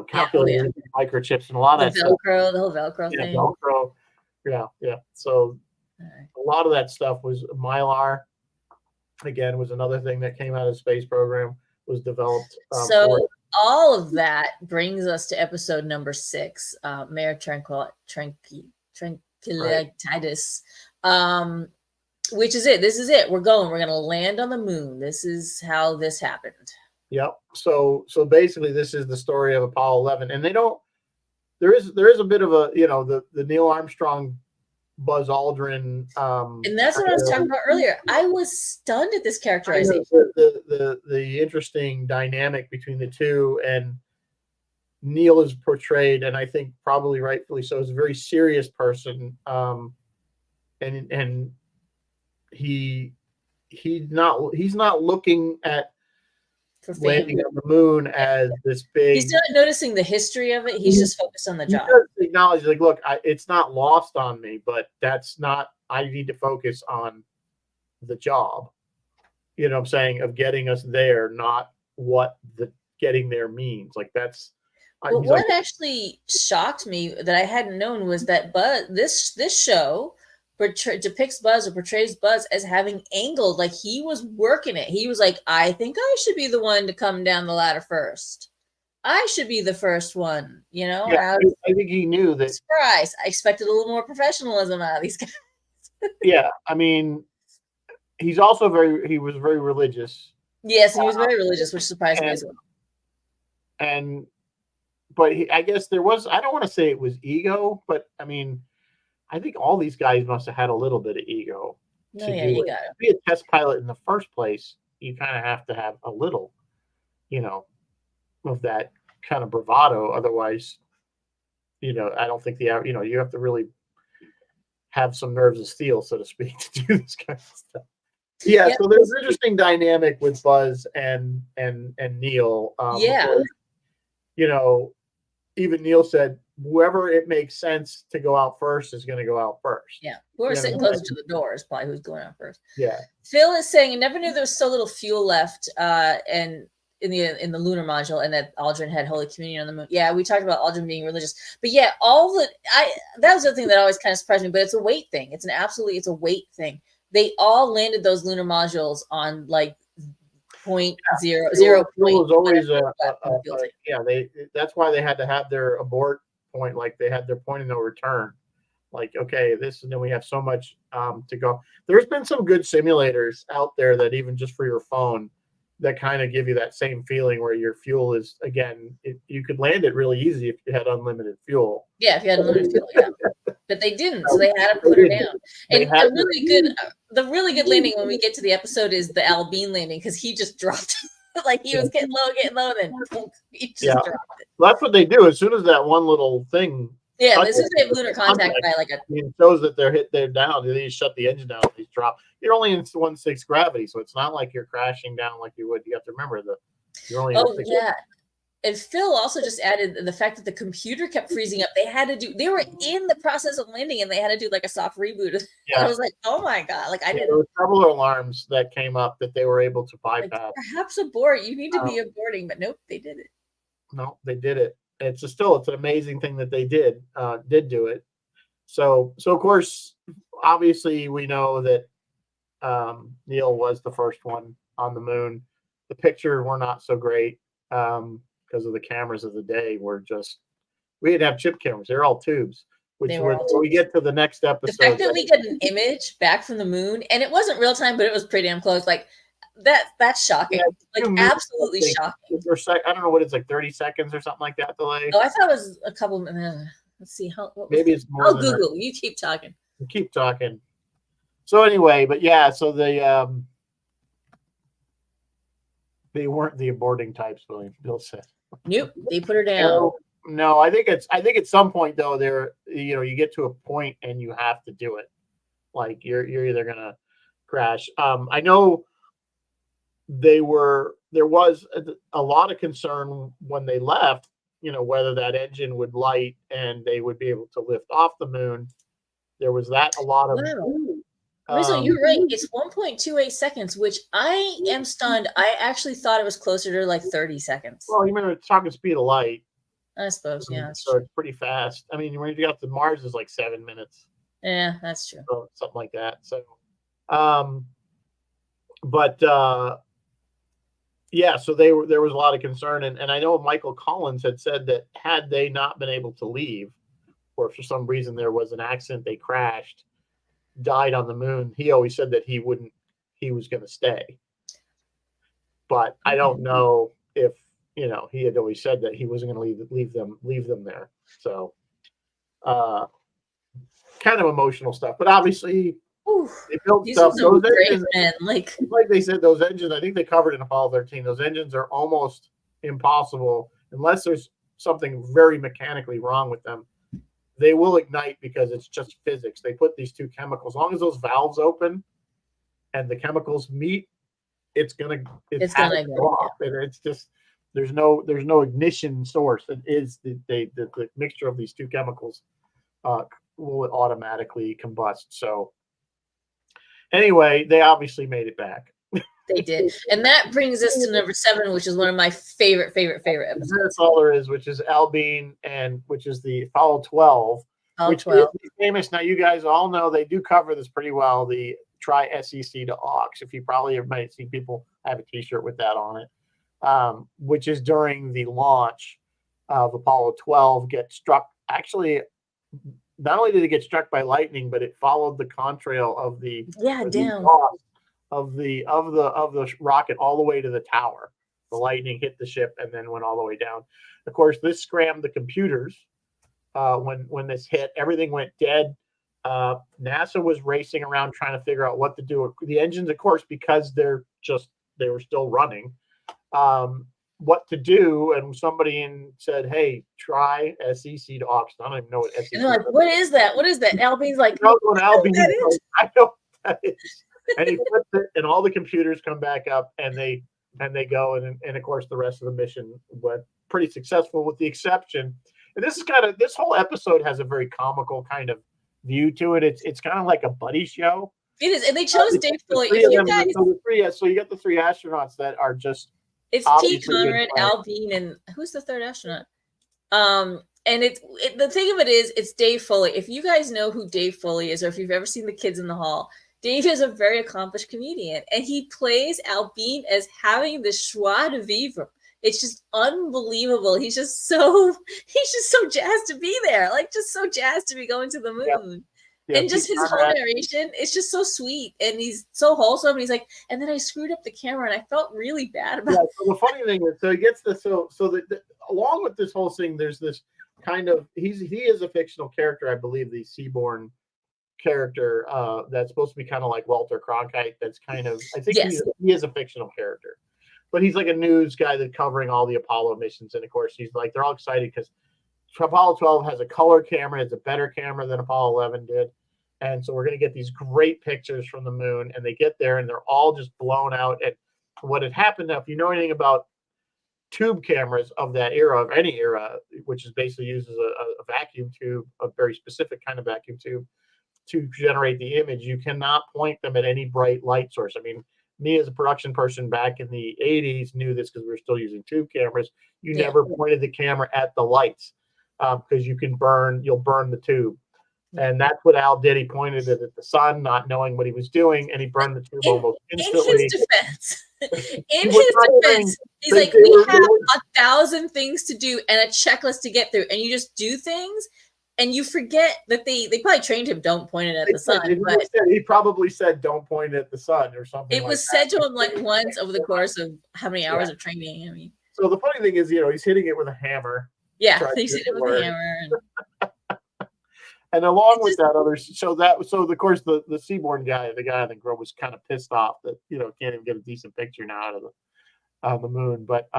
Calculators, microchips, and a lot of that Velcro, the whole Velcro thing. Velcro. Yeah. So a lot of that stuff was Mylar. Again, was another thing that came out of the space program, was developed. All of that brings us to episode number 6, Mare Tranquillitatis, which is it. This is it. We're going to land on the moon. This is how this happened. Yep. So basically this is the story of Apollo 11, and there is a bit of a, the Neil Armstrong, Buzz Aldrin, and that's what I was talking about earlier. I was stunned at this characterization. The interesting dynamic between the two, and Neil is portrayed, and I think probably rightfully so, as a very serious person, and he's not looking at landing on the moon as this big. He's not noticing the history of it. He's just focused on the job. He does acknowledge, like, look, it's not lost on me, but that's not. I need to focus on the job. You know what I'm saying, of getting us there, not what the getting there means. Like, that's. Well, what actually shocked me that I hadn't known was that Buzz, this show depicts Buzz, or portrays Buzz, as having angled, like he was working it. He was like, I think I should be the one to come down the ladder first. I should be the first one, Yeah, I think he knew that. Surprise! I expected a little more professionalism out of these guys. Yeah, I mean, he's also he was very religious. Yes, and he was very religious, which surprised me as well. And but I guess there was, I don't want to say it was ego, but I mean, I think all these guys must have had a little bit of ego. No, yeah, you got it. To be a test pilot in the first place, you kind of have to have a little, of that kind of bravado. Otherwise, I don't think you have to really have some nerves of steel, so to speak, to do this kind of stuff. Yeah, so there's an interesting dynamic with Buzz and Neil. Even Neil said, whoever it makes sense to go out first is going to go out first. Yeah, whoever's sitting closer to the door is probably who's going out first. Yeah. Phil is saying, "I never knew there was so little fuel left, and in the lunar module, and that Aldrin had Holy Communion on the moon." Yeah, we talked about Aldrin being religious, but yeah, that was the thing that always kind of surprised me. But it's a weight thing. It's a weight thing. They all landed those lunar modules on like 0.00. Was always that's why they had to have their abort point, like they had their point of no return. Like, okay, and then we have so much to go. There's been some good simulators out there that even just for your phone that kind of give you that same feeling where your fuel is, again, you could land it really easy if you had unlimited fuel. Yeah, if you had unlimited fuel, yeah. But they didn't, so they had to put her down. And the really good landing when we get to the episode is the Al Bean landing, because he just dropped like he was getting low, then he just dropped it. Well, that's what they do. As soon as that one little thing. Yeah, as soon as they have lunar contact by like it shows that they're down. They shut the engine down. These drop. You're only in 1/6 gravity, so it's not like you're crashing down like you would. You have to remember you're only. And Phil also just added the fact that the computer kept freezing up. They were in the process of landing and they had to do like a soft reboot. Yeah. I was like, oh my God. Like I didn't. There were several alarms that came up that they were able to bypass. Like, perhaps abort. You need to be aborting, but nope, they did it. No, they did it. It's an amazing thing that they did do it. So of course, obviously we know that Neil was the first one on the moon. The pictures were not so great. Because of the cameras of the day we didn't have chip cameras. They're all tubes. When we get to the next episode. The fact that we get an image back from the moon, and it wasn't real time, but it was pretty damn close. Like that's shocking. Yeah, like absolutely shocking. I don't know what it's like, 30 seconds or something like that delay. Oh, I thought it was a couple minutes. Let's see maybe it's more. I'll Google. You keep talking. Keep talking. So anyway, but yeah, so they weren't the aborting types, Bill said. Nope, they put her down. No, I think at some point though, you get to a point and you have to do it. Like you're either gonna crash. I know there was a lot of concern when they left, whether that engine would light and they would be able to lift off the moon. There was that a lot of. Wow. Rizzo, you're right. It's 1.28 seconds, which I am stunned. I actually thought it was closer to like 30 seconds. Well, you remember talking speed of light. I suppose, yeah. So it's pretty fast. I mean, when you got to Mars, is like 7 minutes. Yeah, that's true. So, something like that. So, so there was a lot of concern, and I know Michael Collins had said that had they not been able to leave, or for some reason there was an accident, they crashed, died on the moon, he always said that he was going to stay. But I don't know if, he had always said that he wasn't going to leave them there. So kind of emotional stuff, but obviously they built stuff. Those engines, like they said, those engines, I think they covered in Apollo 13, those engines are almost impossible unless there's something very mechanically wrong with them. They will ignite because it's just physics. They put these two chemicals. As long as those valves open and the chemicals meet, it's gonna go off. And it's just there's no ignition source. It is the mixture of these two chemicals will automatically combust. So anyway, they obviously made it back. They did. And that brings us to number 7, which is one of my favorite episodes. That's all there is, which is Al Bean, and which is the Apollo 12. Which is famous. Now, you guys all know they do cover this pretty well, the Try SEC to aux. If you probably might see people have a t-shirt with that on it, which is during the launch of Apollo 12, get struck. Actually, not only did it get struck by lightning, but it followed the contrail of the down of the rocket all the way to the tower. The lightning hit the ship and then went all the way down. Of course, this scrammed the computers. When this hit, everything went dead. NASA was racing around trying to figure out what to do. The engines, of course, because they were still running, what to do. And somebody said, "Hey, try SEC to Oxygen." I don't even know what SEC And they're like, "What is that? What is that?" Albine's like, I know what Albine that is. is. I know what that is. And he flips it, and all the computers come back up, and they go, and of course the rest of the mission went pretty successful, with the exception. And this whole episode has a very comical kind of view to it. It's kind of like a buddy show. It is, and they chose Dave Foley. So you got the three astronauts that are just. It's Pete Conrad, Albine, and who's the third astronaut? And the thing of it is, it's Dave Foley. If you guys know who Dave Foley is, or if you've ever seen The Kids in the Hall, Dave is a very accomplished comedian, and he plays Albine as having the joie de vivre. It's just unbelievable. He's just so jazzed to be there, like just so jazzed to be going to the moon. Yep. Yeah, and just his whole narration, it's just so sweet, and he's so wholesome. And he's like, and then I screwed up the camera, and I felt really bad about it. So the funny thing is, so he gets this. So along with this whole thing, there's this kind of he is a fictional character, I believe, the Seaborn character that's supposed to be kind of like Walter Cronkite. That's kind of, I think he is a fictional character, but he's like a news guy that's covering all the Apollo missions. And of course, he's like, they're all excited because Apollo 12 has a color camera. It's a better camera than Apollo 11 did. And so we're going to get these great pictures from the moon. And they get there and they're all just blown out. And what had happened, now, if you know anything about tube cameras of that era, of any era, which is basically uses a vacuum tube, a very specific kind of vacuum tube to generate the image, you cannot point them at any bright light source. I mean, me as a production person back in the 80s knew this because we were still using tube cameras. You never pointed the camera at the lights because you'll burn the tube. And that's what Al did. He pointed it at the sun, not knowing what he was doing, and he burned the tube almost instantly. In his defense, he's like, we have 1,000 things to do and a checklist to get through, and you just do things, and you forget that they probably trained him, don't point it at the sun. He probably said, don't point it at the sun or something. It was said to him like once over the course of how many hours of training. I mean, so the funny thing is, he's hitting it with a hammer. Yeah, he's hitting it with a hammer. And along with that, so of course the Seaborn guy, the guy I think was kind of pissed off that can't even get a decent picture now out of the moon. But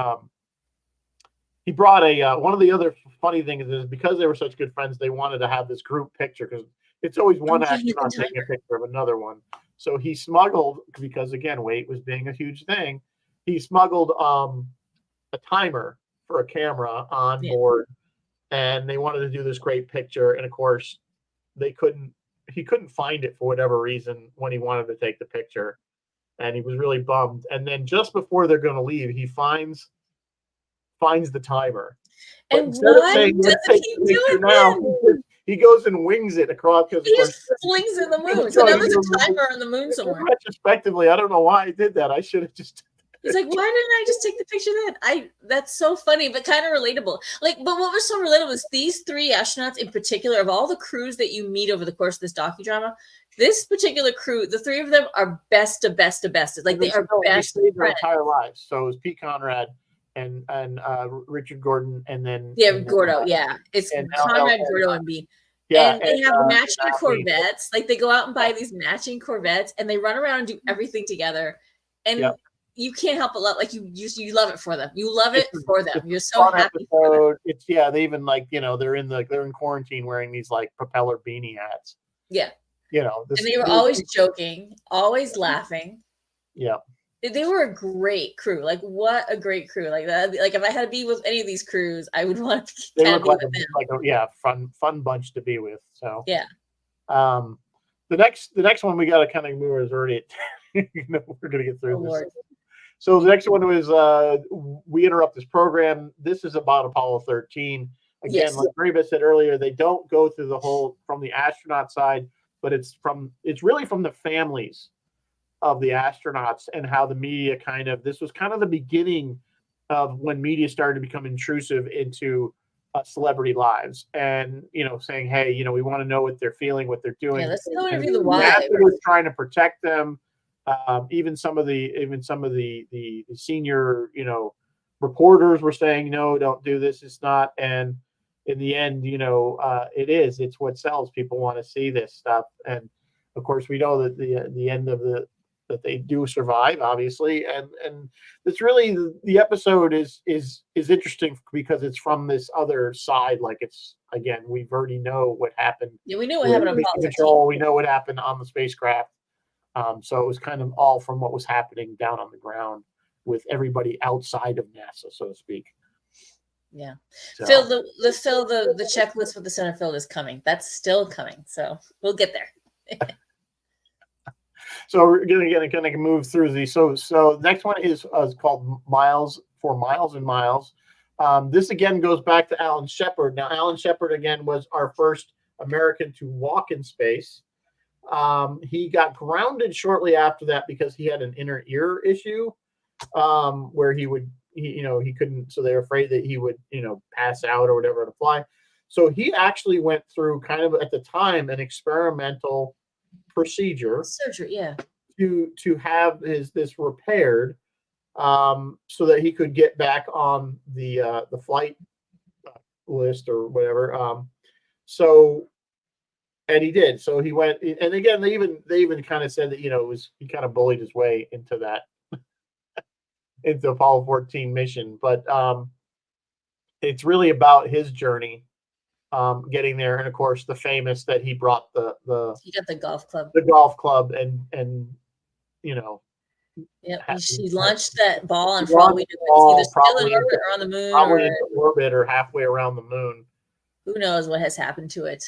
he brought one of the other funny things is because they were such good friends, they wanted to have this group picture because it's always one astronaut taking a picture of another one. So he smuggled, because again weight was being a huge thing. He smuggled a timer for a camera on board, and they wanted to do this great picture. And of course, he couldn't find it for whatever reason when he wanted to take the picture, and he was really bummed. And then just before they're going to leave, he finds the timer. But and why does he do it now? He goes and wings it across. He just flings in the moon. So now there's a timer on the moon somewhere. Retrospectively, I don't know why I did that. I should have just. He's like, why didn't I just take the picture then? That's so funny, but kind of relatable. Like, but what was so relatable is these three astronauts in particular, of all the crews that you meet over the course of this docudrama, this particular crew, the three of them are best of best of best. Like they are best their entire lives. So it was Pete Conrad and Richard Gordon, and then Gordo. It's Conrad, Gordo, and Bean. Yeah, and they have matching Corvettes. Like they go out and buy these matching Corvettes, and they run around and do everything together. And you can't help but love, like you love it for them. You love it for them. You're so happy for them. It's they even they're in quarantine wearing these like propeller beanie hats. Yeah. And they were always joking, always laughing. Yeah. They were a great crew. Like what a great crew. Like that. Like if I had to be with any of these crews, I would want to be with them. Fun bunch to be with. So yeah. The next one we got to kind of move is already. We're gonna get through this. Lord. So the next one was we interrupt this program. This is about Apollo 13. Again, like Reba said earlier, they don't go through the whole from the astronaut side, but it's really from the families of the astronauts and how the media this was kind of the beginning of when media started to become intrusive into celebrity lives and saying, hey, we want to know what they're feeling, what they're doing. Yeah, let's go interview the wives. NASA was trying to protect them. Even some of the senior, reporters were saying, no, don't do this. It's not. And in the end, it is. It's what sells. People want to see this stuff. And of course, we know that the end of that they do survive, obviously. And it's really the episode is interesting because it's from this other side. Like it's again, we've already know what happened. Yeah, we knew what happened on Mission Apollo Control. We know what happened on the spacecraft. So it was kind of all from what was happening down on the ground with everybody outside of NASA, so to speak. Yeah. So, Phil, the checklist for the center field is coming. That's still coming. So we'll get there. so we're gonna move through these. So next one is called Miles and Miles. This again goes back to Alan Shepard. Now, Alan Shepard again was our first American to walk in space. He got grounded shortly after that because he had an inner ear issue, where he couldn't, so they were afraid that he would, pass out or whatever to fly. So he actually went through kind of at the time an experimental procedure surgery, yeah, to have this repaired, so that he could get back on the flight list or whatever. And he did. So he went, and again, they even kind of said that, he kind of bullied his way into that, into Apollo 14 mission. But it's really about his journey, getting there. And of course, the famous that he brought he got the golf club, and yep, he launched that ball, and for all we know, it's either still in orbit or on the moon, probably in orbit or halfway around the moon. Who knows what has happened to it?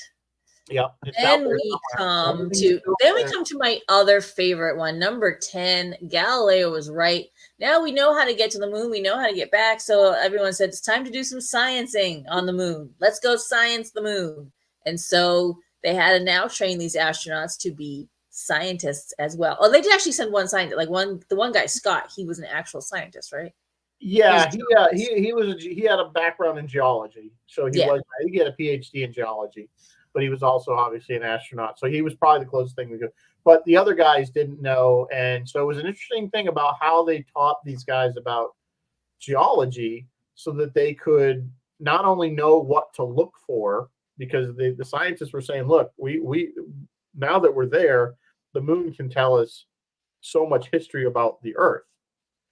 Yeah. Then we come to my other favorite one, number 10. Galileo was right. Now we know how to get to the moon. We know how to get back. So everyone said it's time to do some sciencing on the moon. Let's go science the moon. And so they had to now train these astronauts to be scientists as well. Oh, they did actually send one scientist, the one guy, Scott. He was an actual scientist, right? Yeah, he had a background in geology, so he had a PhD in geology, but he was also obviously an astronaut, so he was probably the closest thing we could. But the other guys didn't know, and so it was an interesting thing about how they taught these guys about geology, so that they could not only know what to look for, because the scientists were saying, look, we now that we're there, the moon can tell us so much history about the Earth.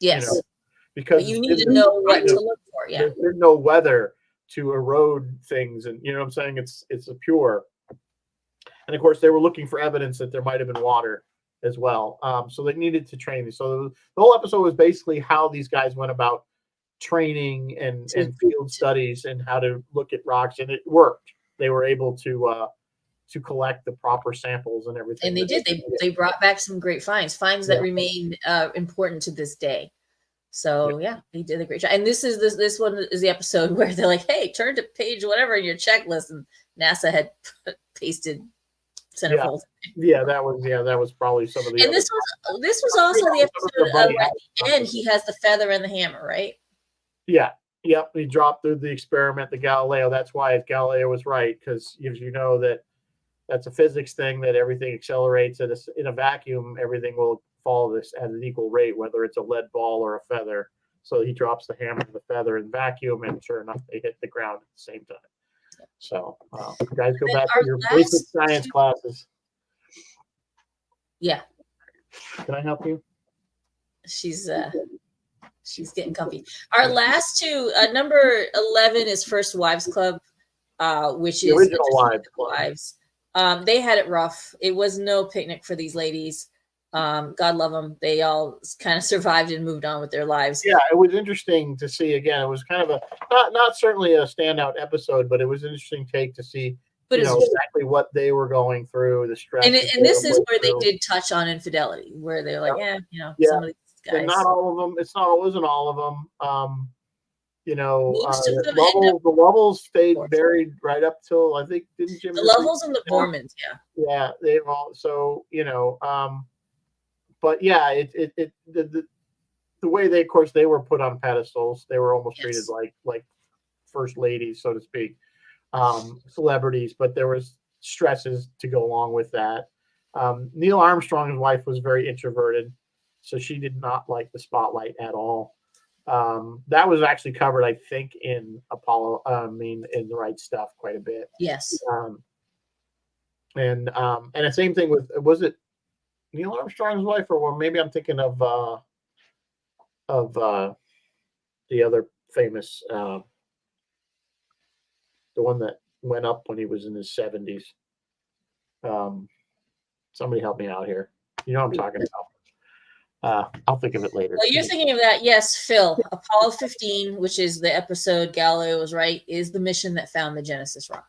Yes. Because but you need to know what to look for. Yeah. There's no weather to erode things. And what I'm saying? It's a pure. And of course, they were looking for evidence that there might have been water as well. So they needed to train these. So the whole episode was basically how these guys went about training and field studies and how to look at rocks. And it worked. They were able to collect the proper samples and everything. And they did. They brought back some great finds that remain important to this day. So yeah, they did a great job. And this one is the episode where they're like, "Hey, turn to page whatever in your checklist," and NASA had pasted centerfold. Yeah, that was probably some of the. And this was also the episode at the end. He has the feather and the hammer, right? Yeah. Yep. He dropped through the experiment, the Galileo. That's why Galileo was right, because you know that's a physics thing, that everything accelerates in a vacuum. Everything will follow this at an equal rate, whether it's a lead ball or a feather. So he drops the hammer and the feather in vacuum, and sure enough, they hit the ground at the same time. So, guys, go back to your basic science classes. Yeah. Can I help you? She's getting comfy. Our last two, number 11 is First Wives Club, which is the original Wives. They had it rough. It was no picnic for these ladies. God love them. They all kind of survived and moved on with their lives. Yeah, it was interesting to see. Again, it was kind of not certainly a standout episode, but it was an interesting take to see, exactly what they were going through, the stress. And this is where they did touch on infidelity, where they're like, some of these guys. And not all of them. It wasn't all of them. The Lovels stayed buried right up till, I think, didn't Jim? The Lovels and the Bormans, yeah. Yeah, they've all. So but yeah, the way they, of course, they were put on pedestals. They were almost treated like first ladies, so to speak, celebrities. But there was stresses to go along with that. Neil Armstrong's wife was very introverted, so she did not like the spotlight at all. That was actually covered, I think, in Apollo. In The Right Stuff quite a bit. Yes. And the same thing with, was it Neil Armstrong's wife, or maybe I'm thinking of the other famous, the one that went up when he was in his 70s. Somebody help me out here. You know what I'm talking about. I'll think of it later. Well, you're thinking of that. Yes, Phil. Apollo 15, which is the episode Galileo was right, is the mission that found the Genesis rock.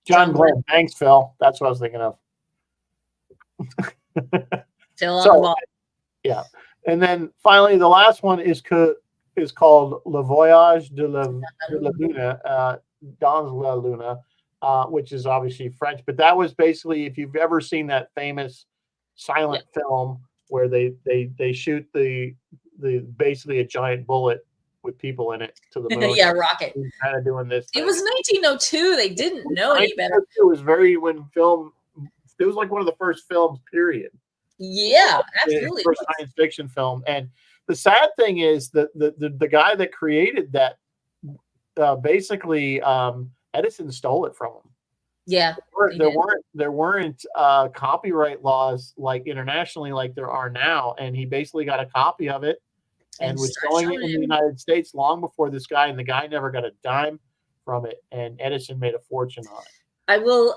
John Glenn. Thanks, Phil. That's what I was thinking of. Phil on the ball. Yeah. And then finally, the last one is called Le Voyage de la Luna, Dans la Luna, which is obviously French. But that was basically, if you've ever seen that famous silent film where they shoot the basically a giant bullet with people in it to the moon. Yeah, rocket. Kind of doing this. It was 1902. They didn't know any better. It was it was like one of the first films, period. Yeah, absolutely. First science fiction film. And the sad thing is that the guy that created that, basically, Edison stole it from him. Yeah. There weren't copyright laws like internationally like there are now. And he basically got a copy of it and was selling it in the United States long before this guy, and the guy never got a dime from it. And Edison made a fortune on it. I will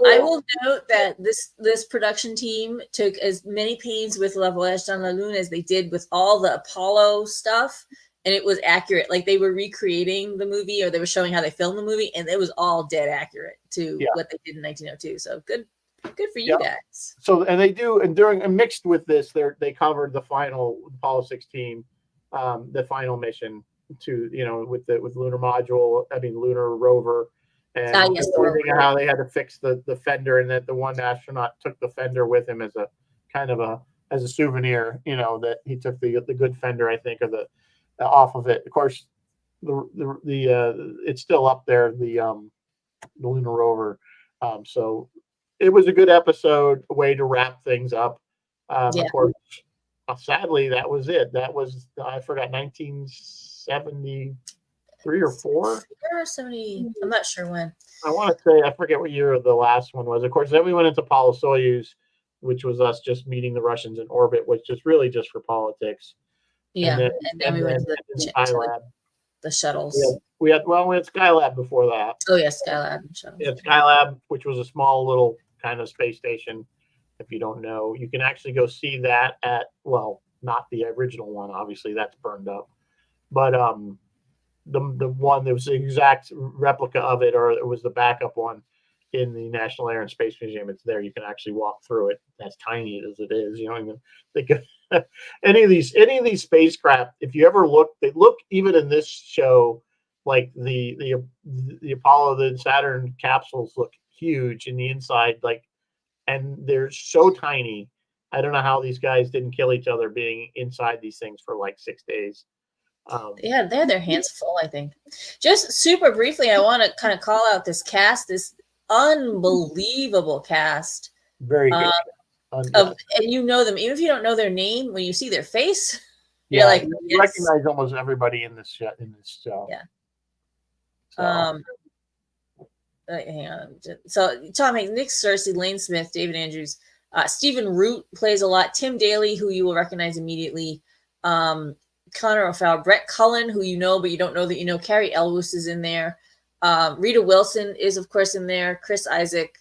note that this production team took as many pains with La Voyage dans la Lune as they did with all the Apollo stuff, and it was accurate. Like, they were recreating the movie, or they were showing how they filmed the movie, and it was all dead accurate to what they did in 1902. So good for you guys. So, and they do, and mixed with this, they covered the final Apollo 16, the final mission to, with lunar lunar rover. And how they had to fix the fender, and that the one astronaut took the fender with him as a kind of as a souvenir, that he took the good fender, I think, or the off of it. Of course, it's still up there, the lunar rover. So it was a good episode, a way to wrap things up. Of course, sadly, that was it. That was, I forgot, 1973 or 4. 70. I'm not sure when. I want to say, I forget what year the last one was. Of course, then we went into Apollo Soyuz, which was us just meeting the Russians in orbit, which is really just for politics. Yeah, and then we went to the shuttles. Yeah, we had Skylab before that. Oh yeah, Skylab and shuttles. We had Skylab, which was a small little kind of space station. If you don't know, you can actually go see that at, not the original one, obviously that's burned up, but the one that was the exact replica of it, or it was the backup one in the National Air and Space Museum. It's there. You can actually walk through it. As tiny as it is, even think of any of these spacecraft. If you ever look, they look, even in this show, like the Apollo, the Saturn capsules look huge in the inside, and they're so tiny. I don't know how these guys didn't kill each other being inside these things for 6 days. They had their hands full, I think. Just super briefly, I want to kind of call out this cast, this unbelievable cast. Very good. And you know them, even if you don't know their name, when you see their face, you're like, you recognize almost everybody in this show. Yeah. So. Hang on. So Tom Hanks, Nick Searcy, Lane Smith, David Andrews, Stephen Root plays a lot. Tim Daly, who you will recognize immediately. Connor O'Farrell, Brett Cullen, who you know, but you don't know that you know. Carrie Elwes is in there. Rita Wilson is, of course, in there. Chris Isaac,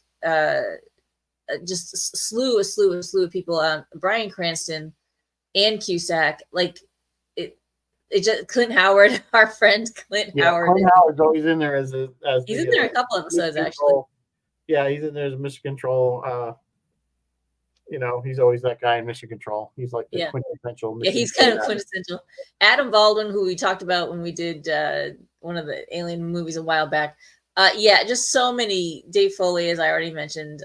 just a slew of people. Bryan Cranston, Ann Cusack, it just Clint Howard, our friend Clint Howard. Clint Howard's always in there as he's in there a couple episodes actually. Yeah, he's in there as Mission Control. He's always that guy in Mission Control. He's like the quintessential. He's kind of quintessential. Adam Baldwin, who we talked about when we did one of the Alien movies a while back. Just so many. Dave Foley, as I already mentioned,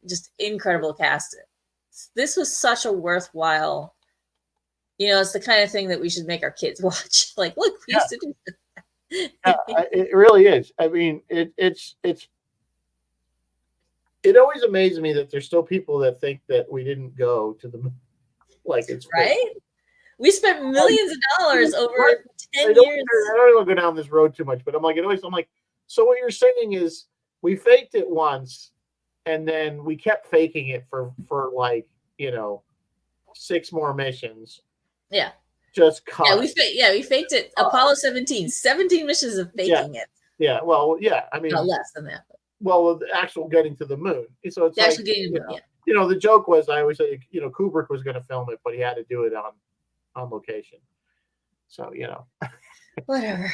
just incredible cast. This was such a worthwhile. It's the kind of thing that we should make our kids watch. Look, we used to do that. It really is. I mean, it's it always amazes me that there's still people that think that we didn't go to the moon. Like it's fake. Right? We spent millions of dollars over I 10 don't, years. I don't want to go down this road too much, but I'm like, so what you're saying is we faked it once, and then we kept faking it for like 6 more missions. Yeah. Just we faked it. Apollo 17 missions of faking it. Yeah, well, yeah, I mean, not less than that. Well, the actual getting to the moon. So it's actually getting to the moon. Yeah. The joke was, I always say, Kubrick was going to film it, but he had to do it on location. So whatever.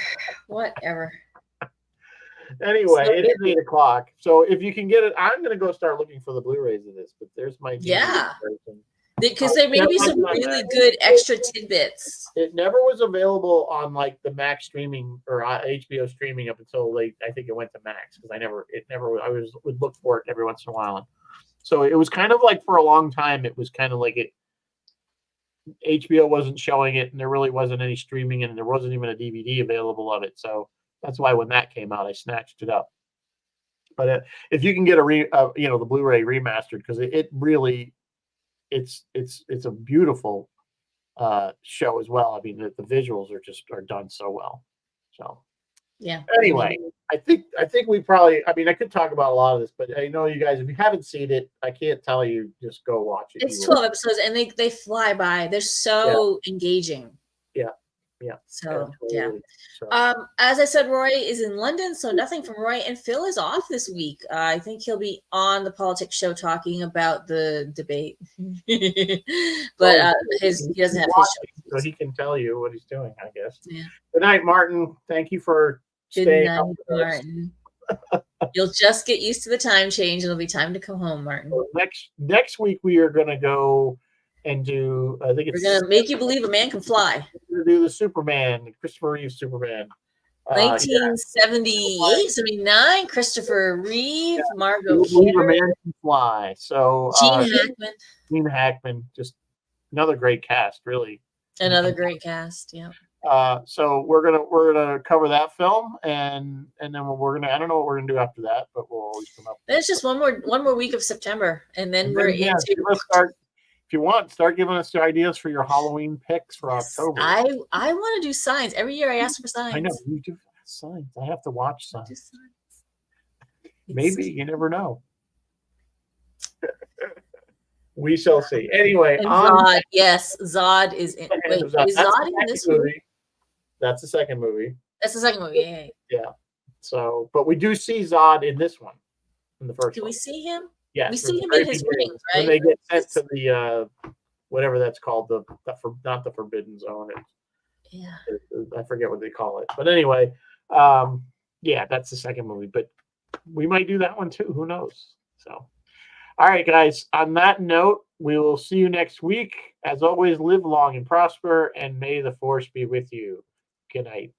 Anyway, it is 8:00. So if you can get it, I'm going to go start looking for the Blu-rays of this. But there's my version. Because there may be some really good extra tidbits. It never was available on like the Max streaming or HBO streaming up until I think it went to Max, because I would look for it every once in a while. So it was kind of like for a long time, it was kind of like HBO wasn't showing it, and there really wasn't any streaming, and there wasn't even a DVD available of it. So that's why when that came out, I snatched it up. But if you can get the Blu-ray remastered, because it really, it's a beautiful show as well. I mean, the visuals are done so well. So yeah. Anyway, I think we probably. I mean, I could talk about a lot of this, but I know you guys, if you haven't seen it, I can't tell you. Just go watch it. It's 12 episodes, and they fly by. They're so engaging. Yeah. So as I said, Roy is in London, so nothing from Roy, and Phil is off this week. I think he'll be on the politics show talking about the debate, but he doesn't have his show, so he can tell you what he's doing, I guess. Yeah. Good night, Martin. Thank you for staying up with Martin. You'll just get used to the time change. It'll be time to come home, Martin. So next week we are going to go and do. I think we're going to make you believe a man can fly. We're going to do the Superman, Christopher Reeve Superman. 1978, 79. Christopher Reeve, Margot Believe a Man Can Fly. So Gene Hackman, just another great cast, really. Another great cast, yeah. So we're gonna cover that film, and then we're gonna. I don't know what we're gonna do after that, but we'll always come up. Then it's just one more week of September, and then we're into. If you want, start giving us your ideas for your Halloween picks for October. I want to do signs every year. I ask for signs. I know you do signs. I have to watch signs. Maybe you never know. We shall see. Anyway, Zod. Yes, Zod is in. Wait, is Zod in this movie? That's the second movie. That's the second movie. Yeah. So, but we do see Zod in this one, in the first. Do we see him? Yeah, we see him in his rings, right? When they get sent to the whatever that's called, not the Forbidden Zone. I forget what they call it. But anyway, that's the second movie. But we might do that one too. Who knows? So, all right, guys. On that note, we will see you next week. As always, live long and prosper, and may the force be with you. Good night.